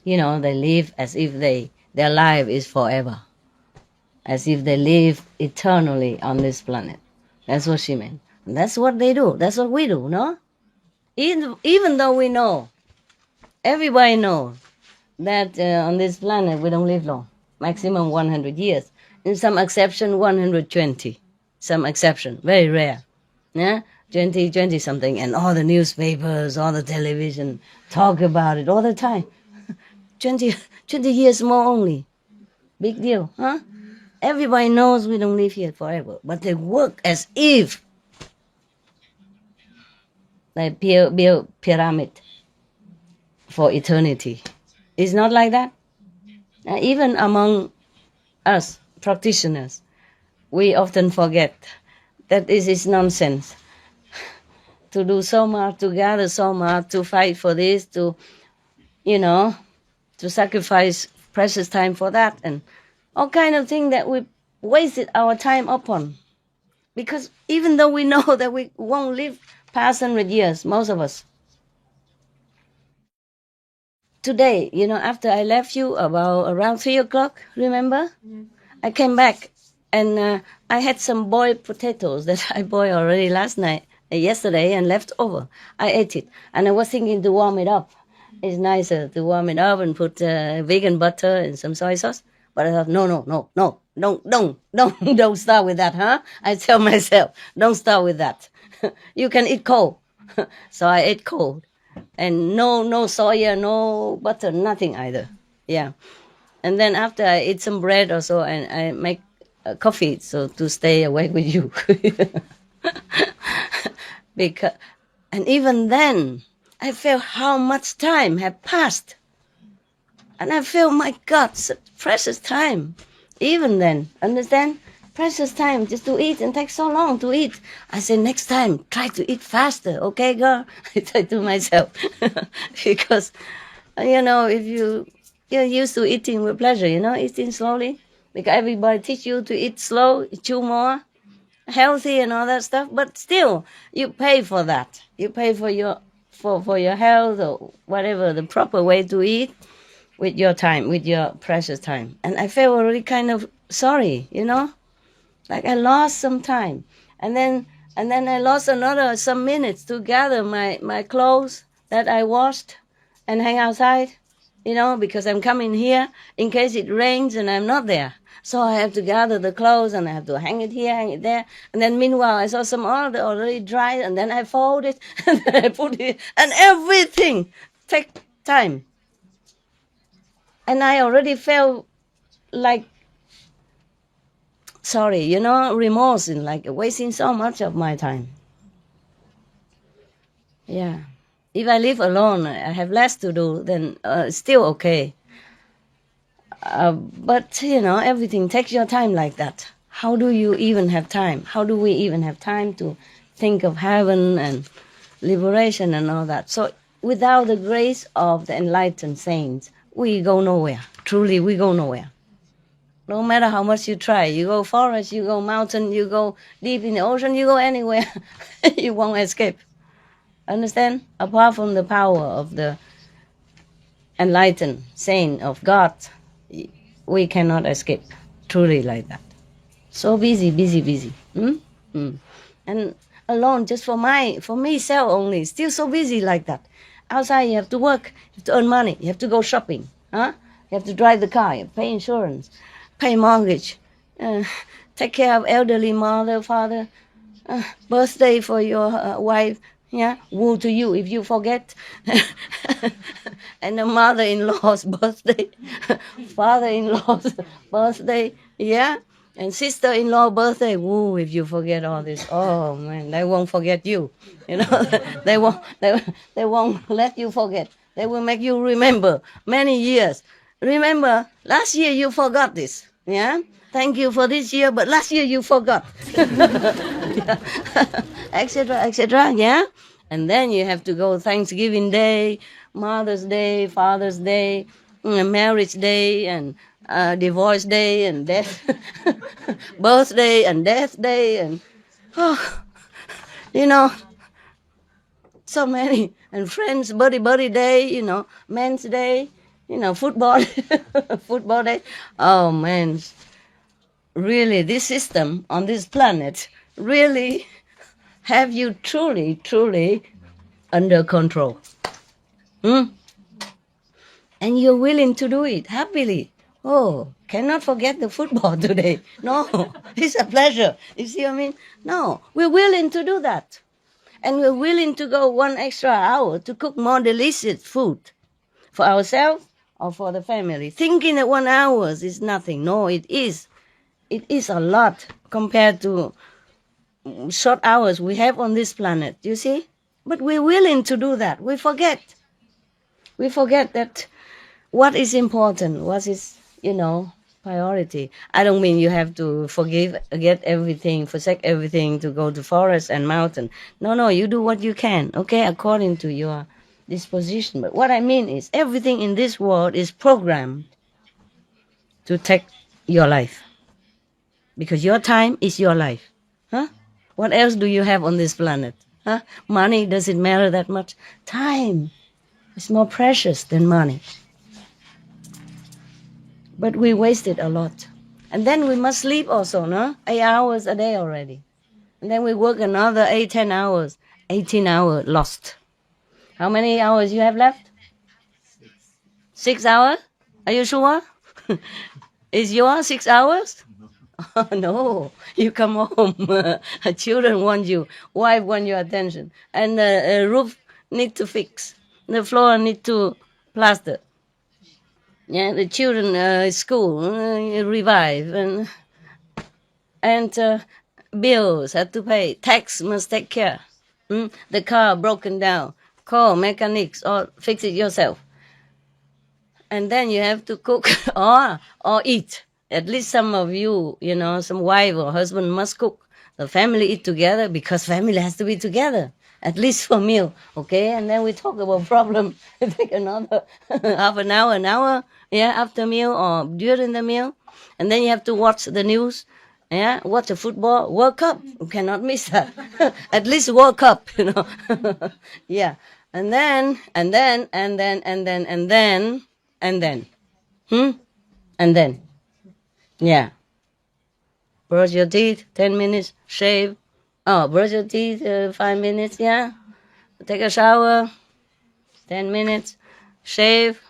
They live as if their life is forever, as if they live eternally on this planet. That's what she meant. And that's what they do. That's what we do, no? Even though we know, everybody knows that on this planet we don't live long, maximum 100 years. In some exception, 120. Some exception, very rare. Yeah? 20 something, and all the newspapers, all the television talk about it all the time. 20 years more only. Big deal, huh? Everybody knows we don't live here forever, but they work as if they build pyramid for eternity. It's not like that. Even among us practitioners, we often forget that this is nonsense. To do so much, to gather so much, to fight for this, to sacrifice precious time for that, and all kind of things that we wasted our time upon. Because even though we know that we won't live past 100 years, most of us. Today, after I left you around 3 o'clock, remember? Yes. I came back and I had some boiled potatoes that I boiled already yesterday and left over. I ate it and I was thinking to warm it up. It's nicer to warm it up and put vegan butter and some soy sauce. But I thought, no, don't start with that, huh? I tell myself, don't start with that. You can eat cold. So I ate cold. And no soya, no butter, nothing either. Yeah. And then after I eat some bread or so, and I make coffee so to stay awake with you. And even then, I felt how much time had passed. And I felt, my God, such precious time. Even then, understand? Precious time just to eat and take so long to eat. I said, next time, try to eat faster, okay, girl? I said to myself. Because, if you're used to eating with pleasure, eating slowly. Because everybody teach you to eat slow, chew more, healthy and all that stuff. But still, you pay for that. You pay for your health or whatever, the proper way to eat with your time, with your precious time. And I felt really kind of sorry, like I lost some time. And then I lost some minutes to gather my clothes that I washed and hang outside, because I'm coming here in case it rains and I'm not there. So I have to gather the clothes and I have to hang it here, hang it there. And then meanwhile, I saw some oil already dry and then I fold it and then I put it, and everything take time. And I already felt like, remorse in like wasting so much of my time. Yeah. If I live alone, I have less to do, then still okay. But, everything takes your time like that. How do you even have time? How do we even have time to think of heaven and liberation and all that? So without the grace of the enlightened saints, we go nowhere. Truly, we go nowhere. No matter how much you try. You go forest, you go mountain, you go deep in the ocean, you go anywhere. You won't escape. Understand? Apart from the power of the enlightened saint of God, we cannot escape. Truly like that. So busy. And alone, just for myself only, still so busy like that. Outside you have to work, you have to earn money, you have to go shopping, huh? You have to drive the car, you have to pay insurance, pay mortgage, take care of elderly mother, father, birthday for your wife, yeah, woo to you if you forget, and the mother-in-law's birthday, father-in-law's birthday, yeah, and sister-in-law birthday, woo if you forget all this. Oh man, they won't forget you, they won't let you forget. They will make you remember many years. Remember, last year you forgot this, yeah? Thank you for this year, but last year you forgot. Etc., yeah? And then you have to go Thanksgiving Day, Mother's Day, Father's Day, Marriage Day, and Divorce Day, and death, birthday, and death day, and, so many. And friends, buddy day, men's day, football, football day. Oh, man. Really, this system on this planet really have you truly under control. And you're willing to do it happily. Oh, cannot forget the football today. No, it's a pleasure. You see what I mean? No, we're willing to do that. And we're willing to go 1 extra hour to cook more delicious food for ourselves or for the family. Thinking that 1 hour is nothing. No, it is. It is a lot compared to short hours we have on this planet, you see? But we're willing to do that. We forget. We forget that what is important, what is, priority. I don't mean you have to forget everything, forsake everything to go to forest and mountain. No, you do what you can, okay, according to your disposition. But what I mean is everything in this world is programmed to take your life. Because your time is your life. Huh? What else do you have on this planet? Huh? Money, does it matter that much? Time is more precious than money. But we wasted a lot. And then we must sleep also, no? 8 hours a day already. And then we work another 8, 10 hours. 18 hours lost. How many hours you have left? 6 hours? Are you sure? Is yours 6 hours? Oh, no, you come home. Children want you. Wife want your attention. And the roof need to fix. The floor need to plaster. Yeah, the children school revive and bills have to pay. Tax must take care. The car broken down. Call mechanics or fix it yourself. And then you have to cook or eat. At least some of you, some wife or husband must cook. The family eat together because family has to be together. At least for meal, okay? And then we talk about problem. Take another half an hour, after meal or during the meal. And then you have to watch the news, watch the football, World Cup. You cannot miss that. At least World Cup, yeah. And then. Yeah. Brush your teeth, 10 minutes, shave. Brush your teeth, 5 minutes, yeah. Take a shower, 10 minutes, shave,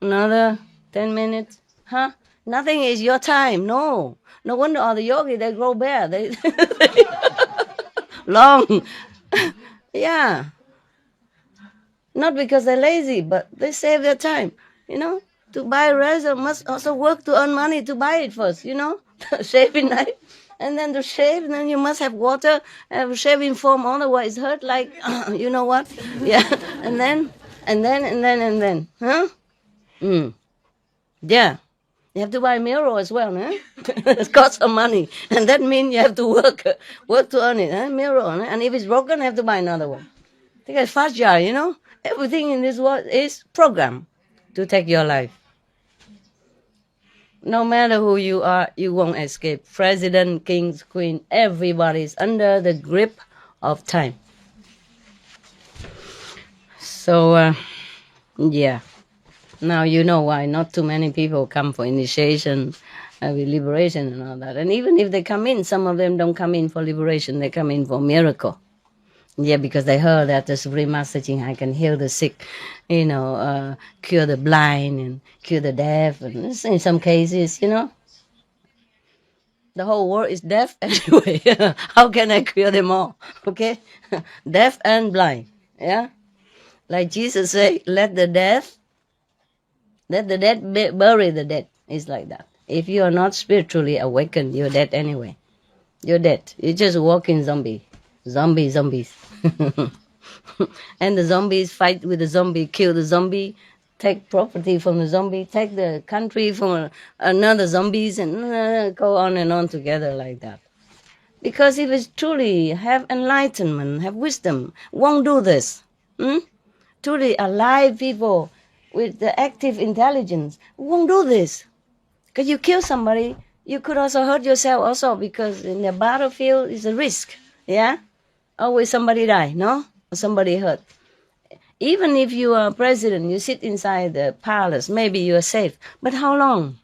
another 10 minutes. Huh? Nothing is your time, no. No wonder all the yogis, they grow bare. They long. Yeah. Not because they're lazy, but they save their time, To buy razor must also work to earn money to buy it first, Shaving knife. And then to shave, and then you must have water, have shaving foam, otherwise hurt like, you know what? Yeah. And then. Huh? Yeah. You have to buy a mirror as well, huh? It costs some money. And that means you have to work to earn it, huh? Mirror. Huh? And if it's broken, you have to buy another one. Take a fast jar, Everything in this world is programmed to take your life. No matter who you are, you won't escape. President, kings, queen, everybody's under the grip of time. So, yeah. Now you know why not too many people come for initiation, liberation and all that. And even if they come in, some of them don't come in for liberation. They come in for miracle. Yeah, because they heard that the Supreme Master Ching Hai can heal the sick, cure the blind and cure the deaf. And in some cases, the whole world is deaf anyway. How can I cure them all? Okay? Deaf and blind. Yeah? Like Jesus said, let the dead bury the dead. It's like that. If you are not spiritually awakened, you're dead anyway. You're dead. You're just walking zombies. And the zombies fight with the zombie, kill the zombie, take property from the zombie, take the country from another zombies, and go on and on together like that. Because if it's truly have enlightenment, have wisdom, won't do this. Truly alive people with the active intelligence won't do this. Because you kill somebody, you could also hurt yourself also, because in the battlefield is a risk. Yeah? Always somebody die, no? Or somebody hurt. Even if you are president, you sit inside the palace, maybe you are safe. But how long?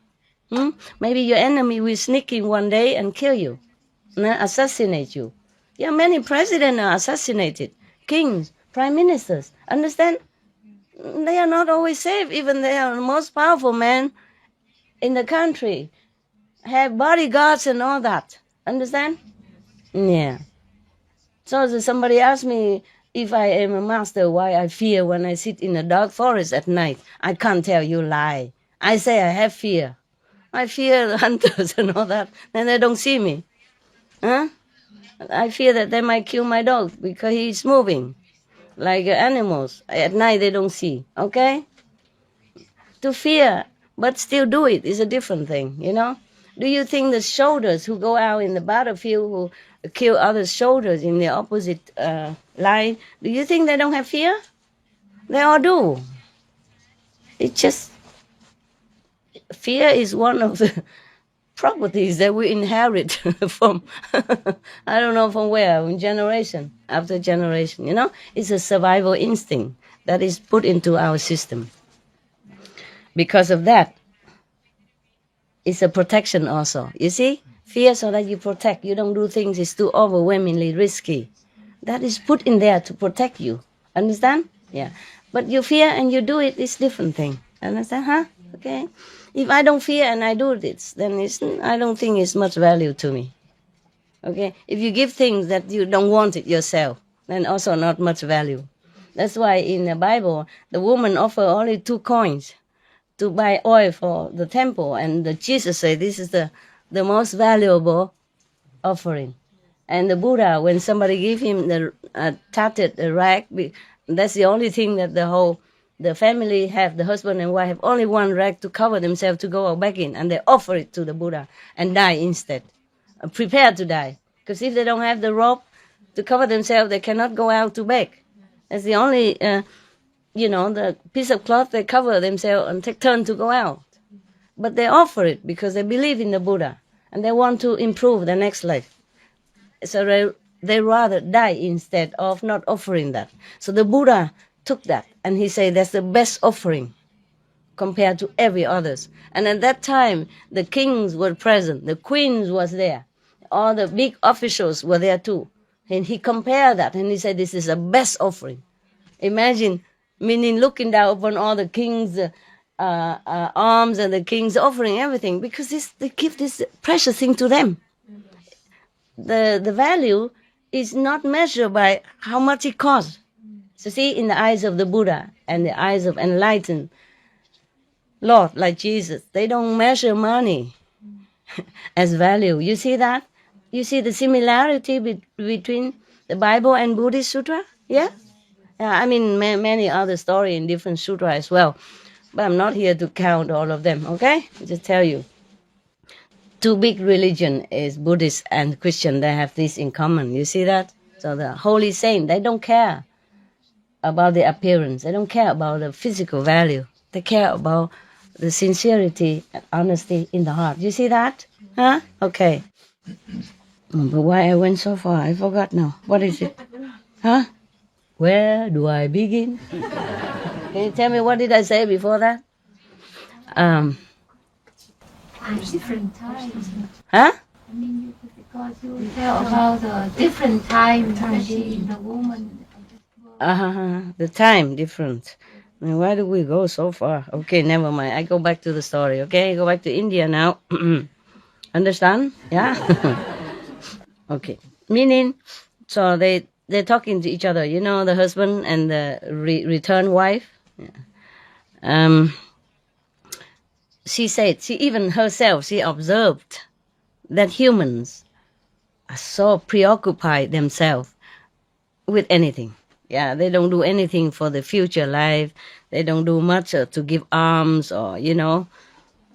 Maybe your enemy will sneak in one day and kill you, assassinate you. Yeah, many presidents are assassinated. Kings, prime ministers, understand? They are not always safe, even they are the most powerful man in the country. Have bodyguards and all that. Understand? Yeah. So somebody asked me, If I am a master, why I fear when I sit in a dark forest at night? I can't tell you lie. I say I have fear. I fear the hunters and all that, and they don't see me. Huh? I fear that they might kill my dog because he's moving like animals. At night they don't see, okay? To fear, but still do it is a different thing, you know? Do you think the soldiers who go out in the battlefield who kill other soldiers in the opposite line, do you think they don't have fear? They all do. It's just, fear is one of the properties that we inherit from, I don't know from where, from generation after generation, you know? It's a survival instinct that is put into our system. Because of that, it's a protection also. You see? Fear so that you protect. You don't do things it's too overwhelmingly risky. That is put in there to protect you. Understand? Yeah. But you fear and you do it, it's different thing. Understand? Huh? Okay. If I don't fear and I do this, then I don't think it's much value to me. Okay? If you give things that you don't want it yourself, then also not much value. That's why in the Bible, the woman offered only 2 coins to buy oil for the temple. And Jesus said this is the most valuable offering. And the Buddha, when somebody gave him the tattered rag, that's the only thing that the family have, the husband and wife have only one rag to cover themselves to go back in, and they offer it to the Buddha and die instead, prepare to die. Because if they don't have the rope to cover themselves, they cannot go out to beg. That's the only, the piece of cloth they cover themselves and take turn to go out. But they offer it because they believe in the Buddha and they want to improve the next life. So they rather die instead of not offering that. So the Buddha took that and he said that's the best offering compared to every others. And at that time, the kings were present, the queens was there, all the big officials were there too. And he compared that and he said this is the best offering. Imagine, meaning looking down upon all the kings' arms and the king's offering everything, because they give this precious thing to them. The value is not measured by how much it costs. So see, in the eyes of the Buddha and the eyes of enlightened Lord like Jesus, they don't measure money as value. You see that? You see the similarity between the Bible and Buddhist Sutra? Yeah? I mean, many other stories in different sutra as well. But I'm not here to count all of them, okay? I'll just tell you. 2 big religions is Buddhist and Christian. They have this in common. You see that? So the holy saint, they don't care about the appearance. They don't care about the physical value. They care about the sincerity and honesty in the heart. You see that? Huh? Okay. But why I went so far? I forgot now. What is it? Huh? Where do I begin? Can you tell me what did I say before that? Different times. Huh? I mean, because you tell about the different time, especially in the woman. The time different. I mean, why do we go so far? Okay, never mind. I go back to the story, okay? Go back to India now. Understand? Yeah? Okay. Meaning, so they're talking to each other, the husband and the returned wife. Yeah. She said, she even herself, she observed that humans are so preoccupied themselves with anything. Yeah, they don't do anything for the future life. They don't do much to give alms or,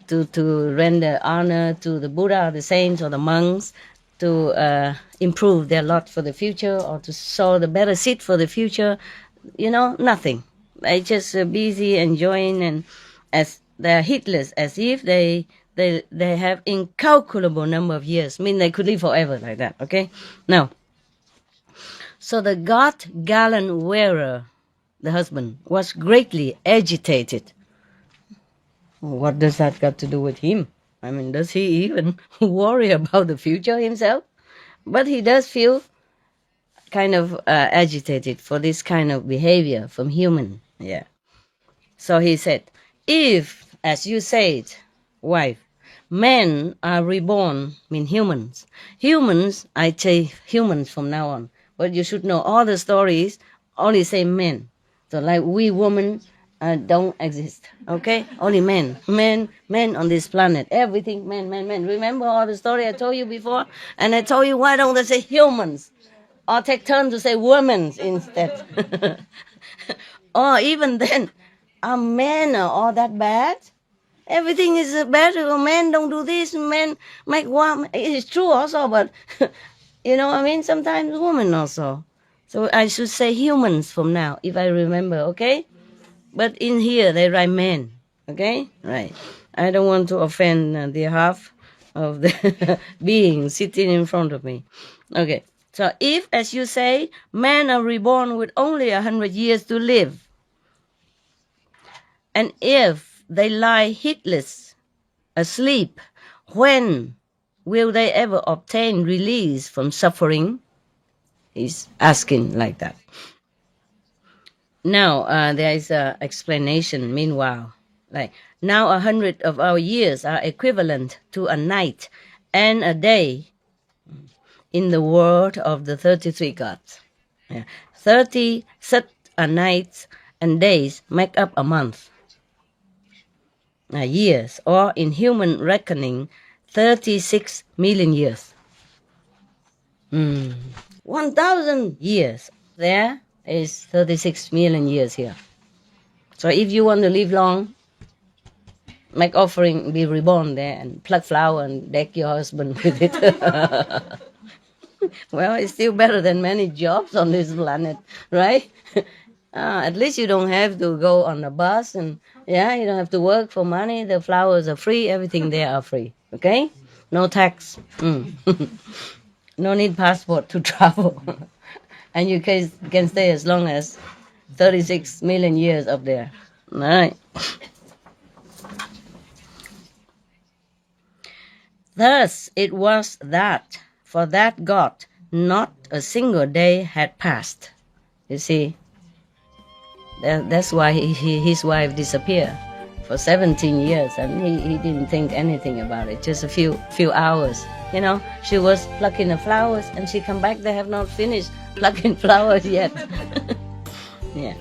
to render honor to the Buddha or the saints or the monks, to improve their lot for the future or to sow the better seed for the future. Nothing. They just busy enjoying, and as they're heedless, as if they have incalculable number of years. I mean, they could live forever like that, okay? Now, so the God-gallant wearer, the husband, was greatly agitated. What does that got to do with him? I mean, does he even worry about the future himself? But he does feel kind of agitated for this kind of behavior from human. Yeah. So he said, if, as you said, wife, men are reborn, humans. Humans, I say humans from now on. But you should know all the stories only say men. So like we women don't exist, okay? Only men on this planet. Everything men. Remember all the story I told you before? And I told you, why don't they say humans? Or take turn to say women instead. Or even then, are men all that bad? Everything is bad. Men don't do this. Men make women. It's true also, but you know what I mean? Sometimes women also. So I should say humans from now, if I remember, okay? But in here, they write men, okay? Right. I don't want to offend the half of the being sitting in front of me. Okay. So if, as you say, men are reborn with only 100 years to live, and if they lie heedless, asleep, when will they ever obtain release from suffering? He's asking like that. Now, there is an explanation meanwhile. Like, now 100 of our years are equivalent to a night and a day in the world of the 33 gods. Yeah. 30 such a nights and days make up a month. Years, or in human reckoning, 36 million years. 1,000 years. There is 36 million years here. So if you want to live long, make offering, be reborn there, and pluck flower and deck your husband with it. Well, it's still better than many jobs on this planet, right? At least you don't have to go on a bus, and you don't have to work for money. The flowers are free. Everything there are free. Okay? No tax. No need passport to travel. And you can stay as long as 36 million years up there. All right. Thus it was that for that God not a single day had passed. You see, that's why his wife disappeared for 17 years, and he didn't think anything about it. Just a few hours. You know, she was plucking the flowers, and she come back. They have not finished plucking flowers yet. Yeah.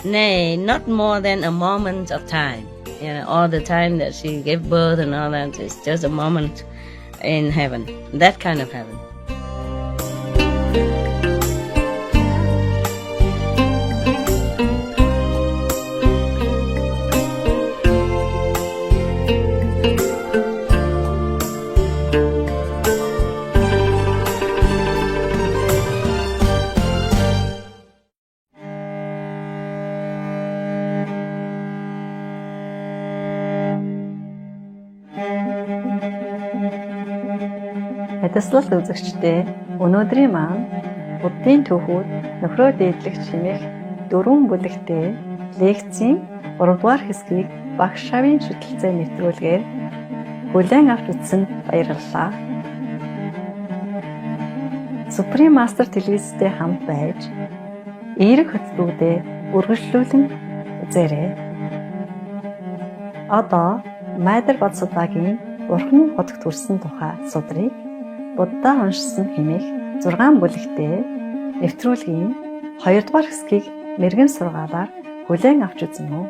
Nay, not more than a moment of time. You know, all the time that she gave birth and all that, it's just a moment in heaven. That kind of heaven. Эдэслэл үзэгчдээ өнөөдрийн маань Буддийн төвхүүд нөхрөө дээдлэгч хэмээх 4 бүлэгтэй лекцийн 3 дугаар хэсгийг багш Шавийн шүтэлцээ нэвтрүүлгээр хүлээн авч үзсэнд баярлалаа. Supreme Master телевизтэй хамт байж эерэг хөтөлбөрүүдэд үргэлжлүүлэн үзээрэй. Одоо Майдар Бод Судагийн Бурхны хотод төрсөн тухай судрыг Будда уншсан хэмээх 6 бүлэгтэй нэвтрүүлгийн 2 дугаар хэсгийг мэрэгэн сургаалаар хүлээн авч үзэн үү.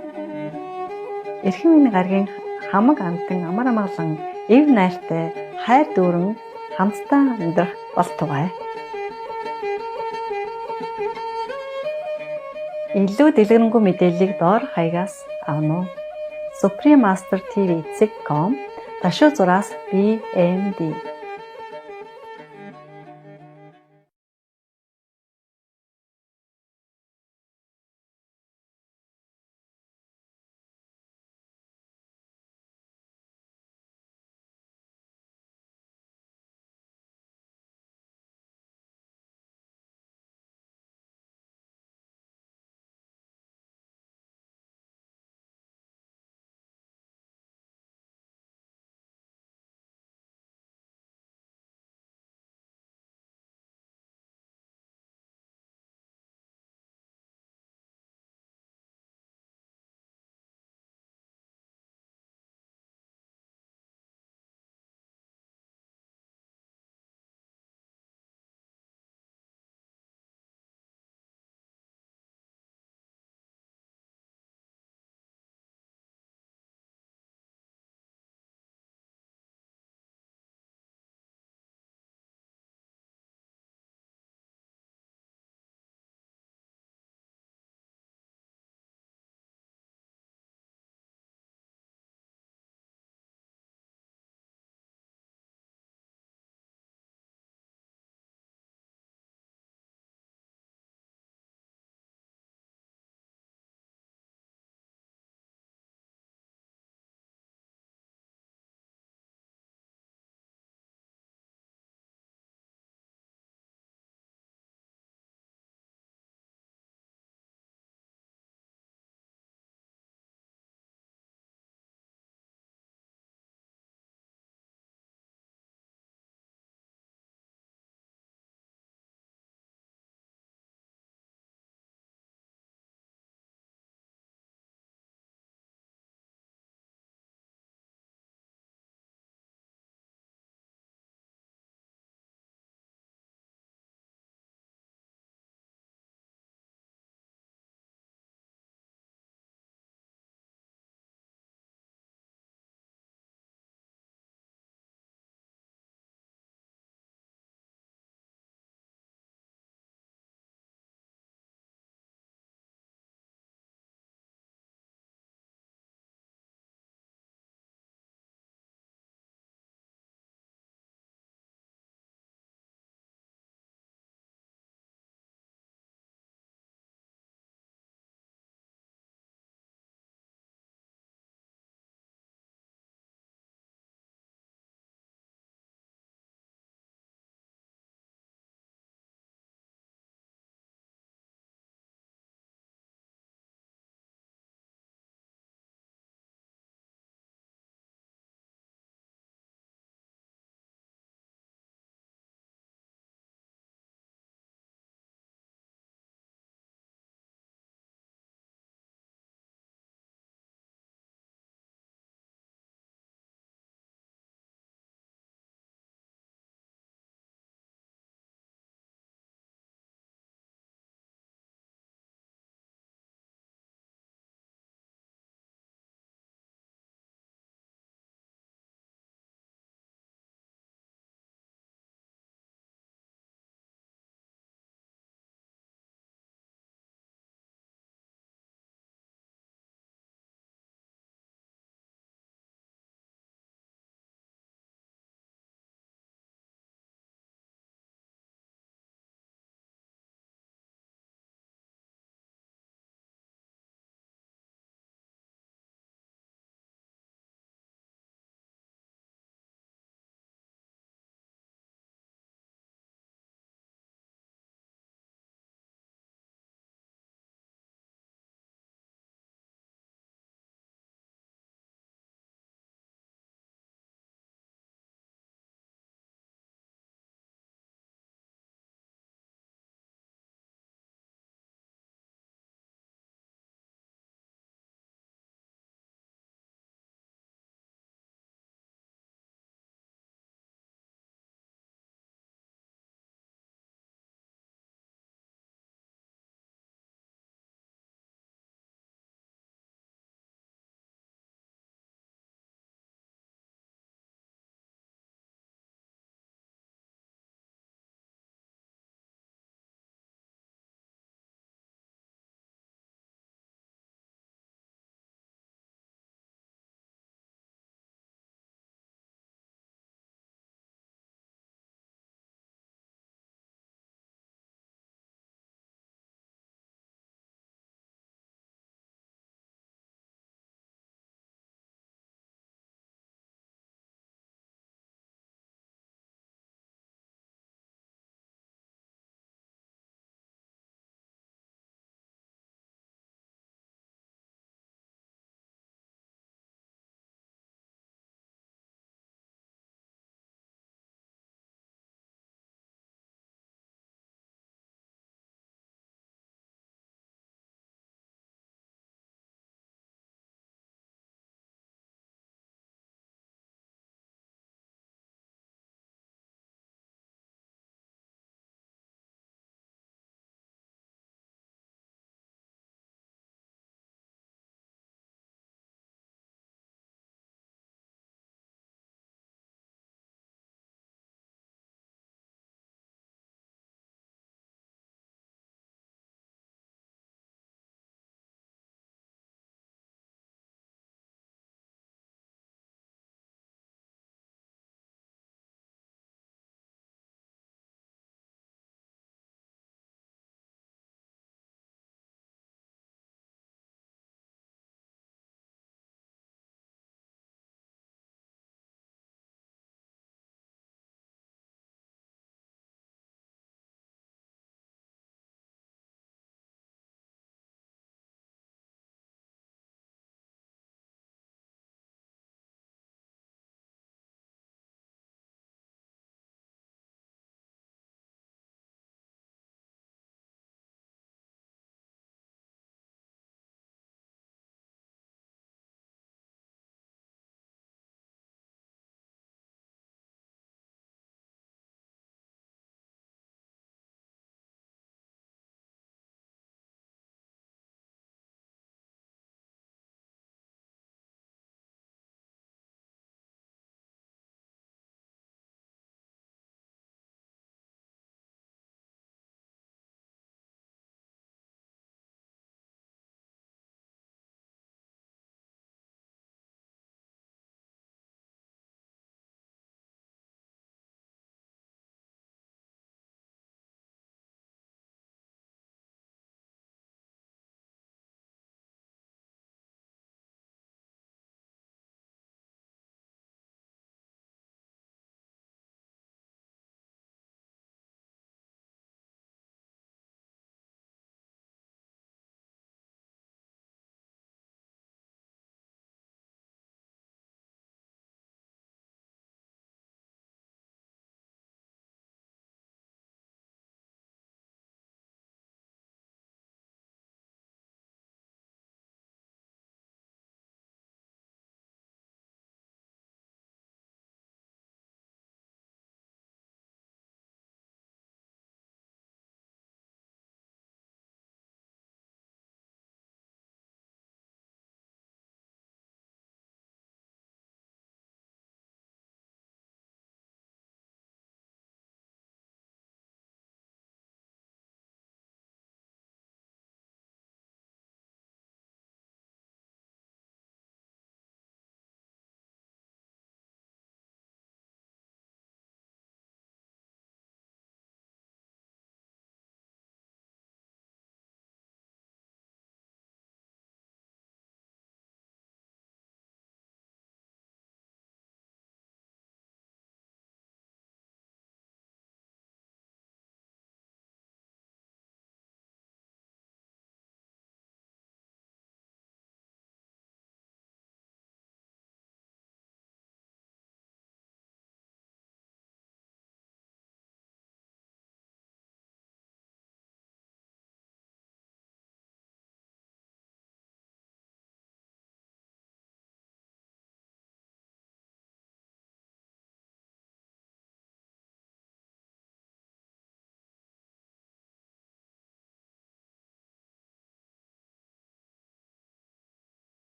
Эрхэм минь гаргийн хамаг амтан амар амгалан эв найртай хайр дүүрэн хамтдаа амьдрах болтугай. Илүү дэлгэрэнгүй мэдээллийг доор хаягаас авна уу. Supreme Master TV.com ташуу зураас BMD